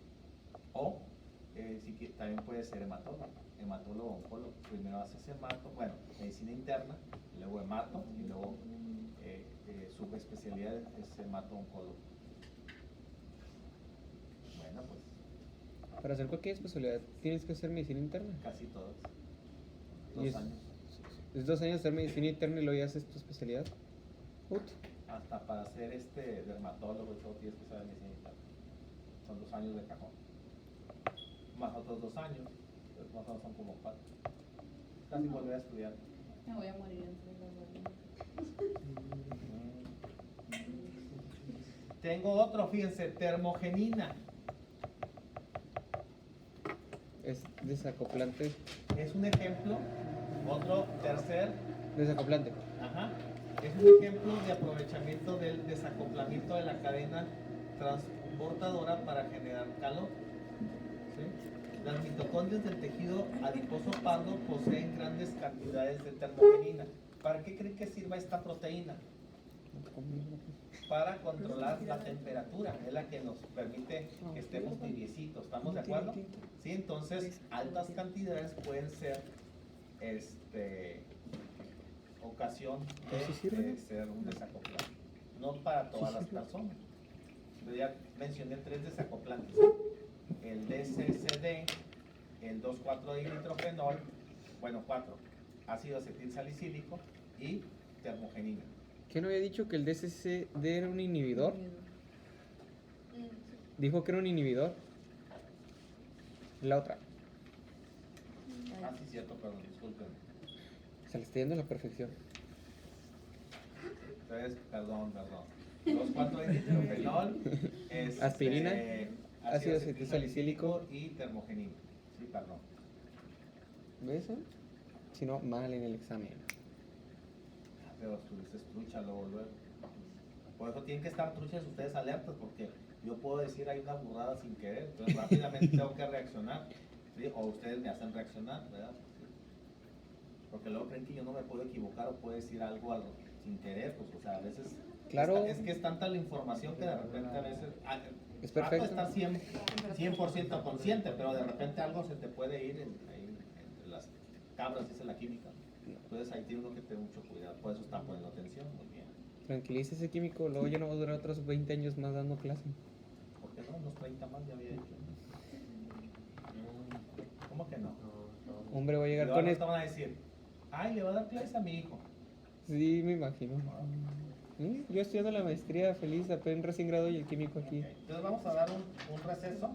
Speaker 1: O también puede ser hematólogo o oncólogo. Primero haces hemato, bueno, medicina interna, luego hemato y luego subespecialidad es hemato-oncólogo. Bueno, pues
Speaker 2: Para hacer cualquier especialidad tienes que hacer medicina interna.
Speaker 1: casi todos.
Speaker 2: Y
Speaker 1: 2 años.
Speaker 2: Es 2 años hacer medicina interna y luego ya haces tu especialidad. Ut.
Speaker 1: Hasta para ser dermatólogo y todo tienes que saber medicina interna. Son 2 años de cajón. Más otros 2 años, pues más o menos son como 4. Casi volver a estudiar.
Speaker 3: Me voy a morir entre las dos.
Speaker 1: Tengo otro, fíjense, termogenina.
Speaker 2: Es desacoplante.
Speaker 1: Es un ejemplo, otro tercer,
Speaker 2: Desacoplante.
Speaker 1: ajá, es un ejemplo de aprovechamiento del desacoplamiento de la cadena transportadora para generar calor. ¿Sí? Las mitocondrias del tejido adiposo pardo poseen grandes cantidades de termogenina. ¿Para qué creen que sirva esta proteína? Para controlar la temperatura, es la que nos permite que estemos tibiecitos, ¿estamos de acuerdo? Sí, entonces altas cantidades pueden ser ocasión de ser un desacoplante, no para todas las personas. Yo ya mencioné 3 desacoplantes, el DCCD, el 2,4-dinitrofenol, bueno 4, ácido acetil salicílico y termogenina.
Speaker 2: ¿Qué no había dicho que el DCCD era un inhibidor? Dijo que era un inhibidor. La otra.
Speaker 1: Ah, sí, cierto, perdón, disculpen.
Speaker 2: Se le está yendo a la perfección.
Speaker 1: Entonces, perdón. 2,4-dinitrofenol,
Speaker 2: Aspirina, ácido
Speaker 1: ácido
Speaker 2: acetilsalicílico
Speaker 1: y termogenil. Sí, perdón.
Speaker 2: ¿Ves? Si no, mal en el examen.
Speaker 1: Pero estuviste trucha luego. Por eso tienen que estar truchas ustedes alertas, porque yo puedo decir hay una burrada sin querer, entonces rápidamente tengo que reaccionar, ¿sí? O ustedes me hacen reaccionar, ¿verdad? Sí. Porque luego creen que yo no me puedo equivocar o puedo decir algo sin querer, pues, o sea, a veces
Speaker 2: Claro.
Speaker 1: es que es tanta la información que de repente a veces
Speaker 2: Es
Speaker 1: trato
Speaker 2: perfecto.
Speaker 1: de estar 100% consciente, pero de repente algo se te puede ir ahí entre las cabras, dice la química. Entonces ahí tiene uno que tener mucho cuidado, por eso está poniendo atención, muy bien.
Speaker 2: Tranquilice ese químico, luego ya no va a durar otros 20 años más dando clase.
Speaker 1: ¿Por qué no? Unos 30 más ya había hecho. ¿Cómo que no?
Speaker 2: Hombre, va a
Speaker 1: Y
Speaker 2: llegar
Speaker 1: luego
Speaker 2: con
Speaker 1: no
Speaker 2: esto.
Speaker 1: te van a decir, ay, le va a dar clases a mi hijo.
Speaker 2: Sí, me imagino. Yo estudiando la maestría feliz, apenas recién graduado y el químico aquí.
Speaker 1: Ok, entonces vamos a dar un receso.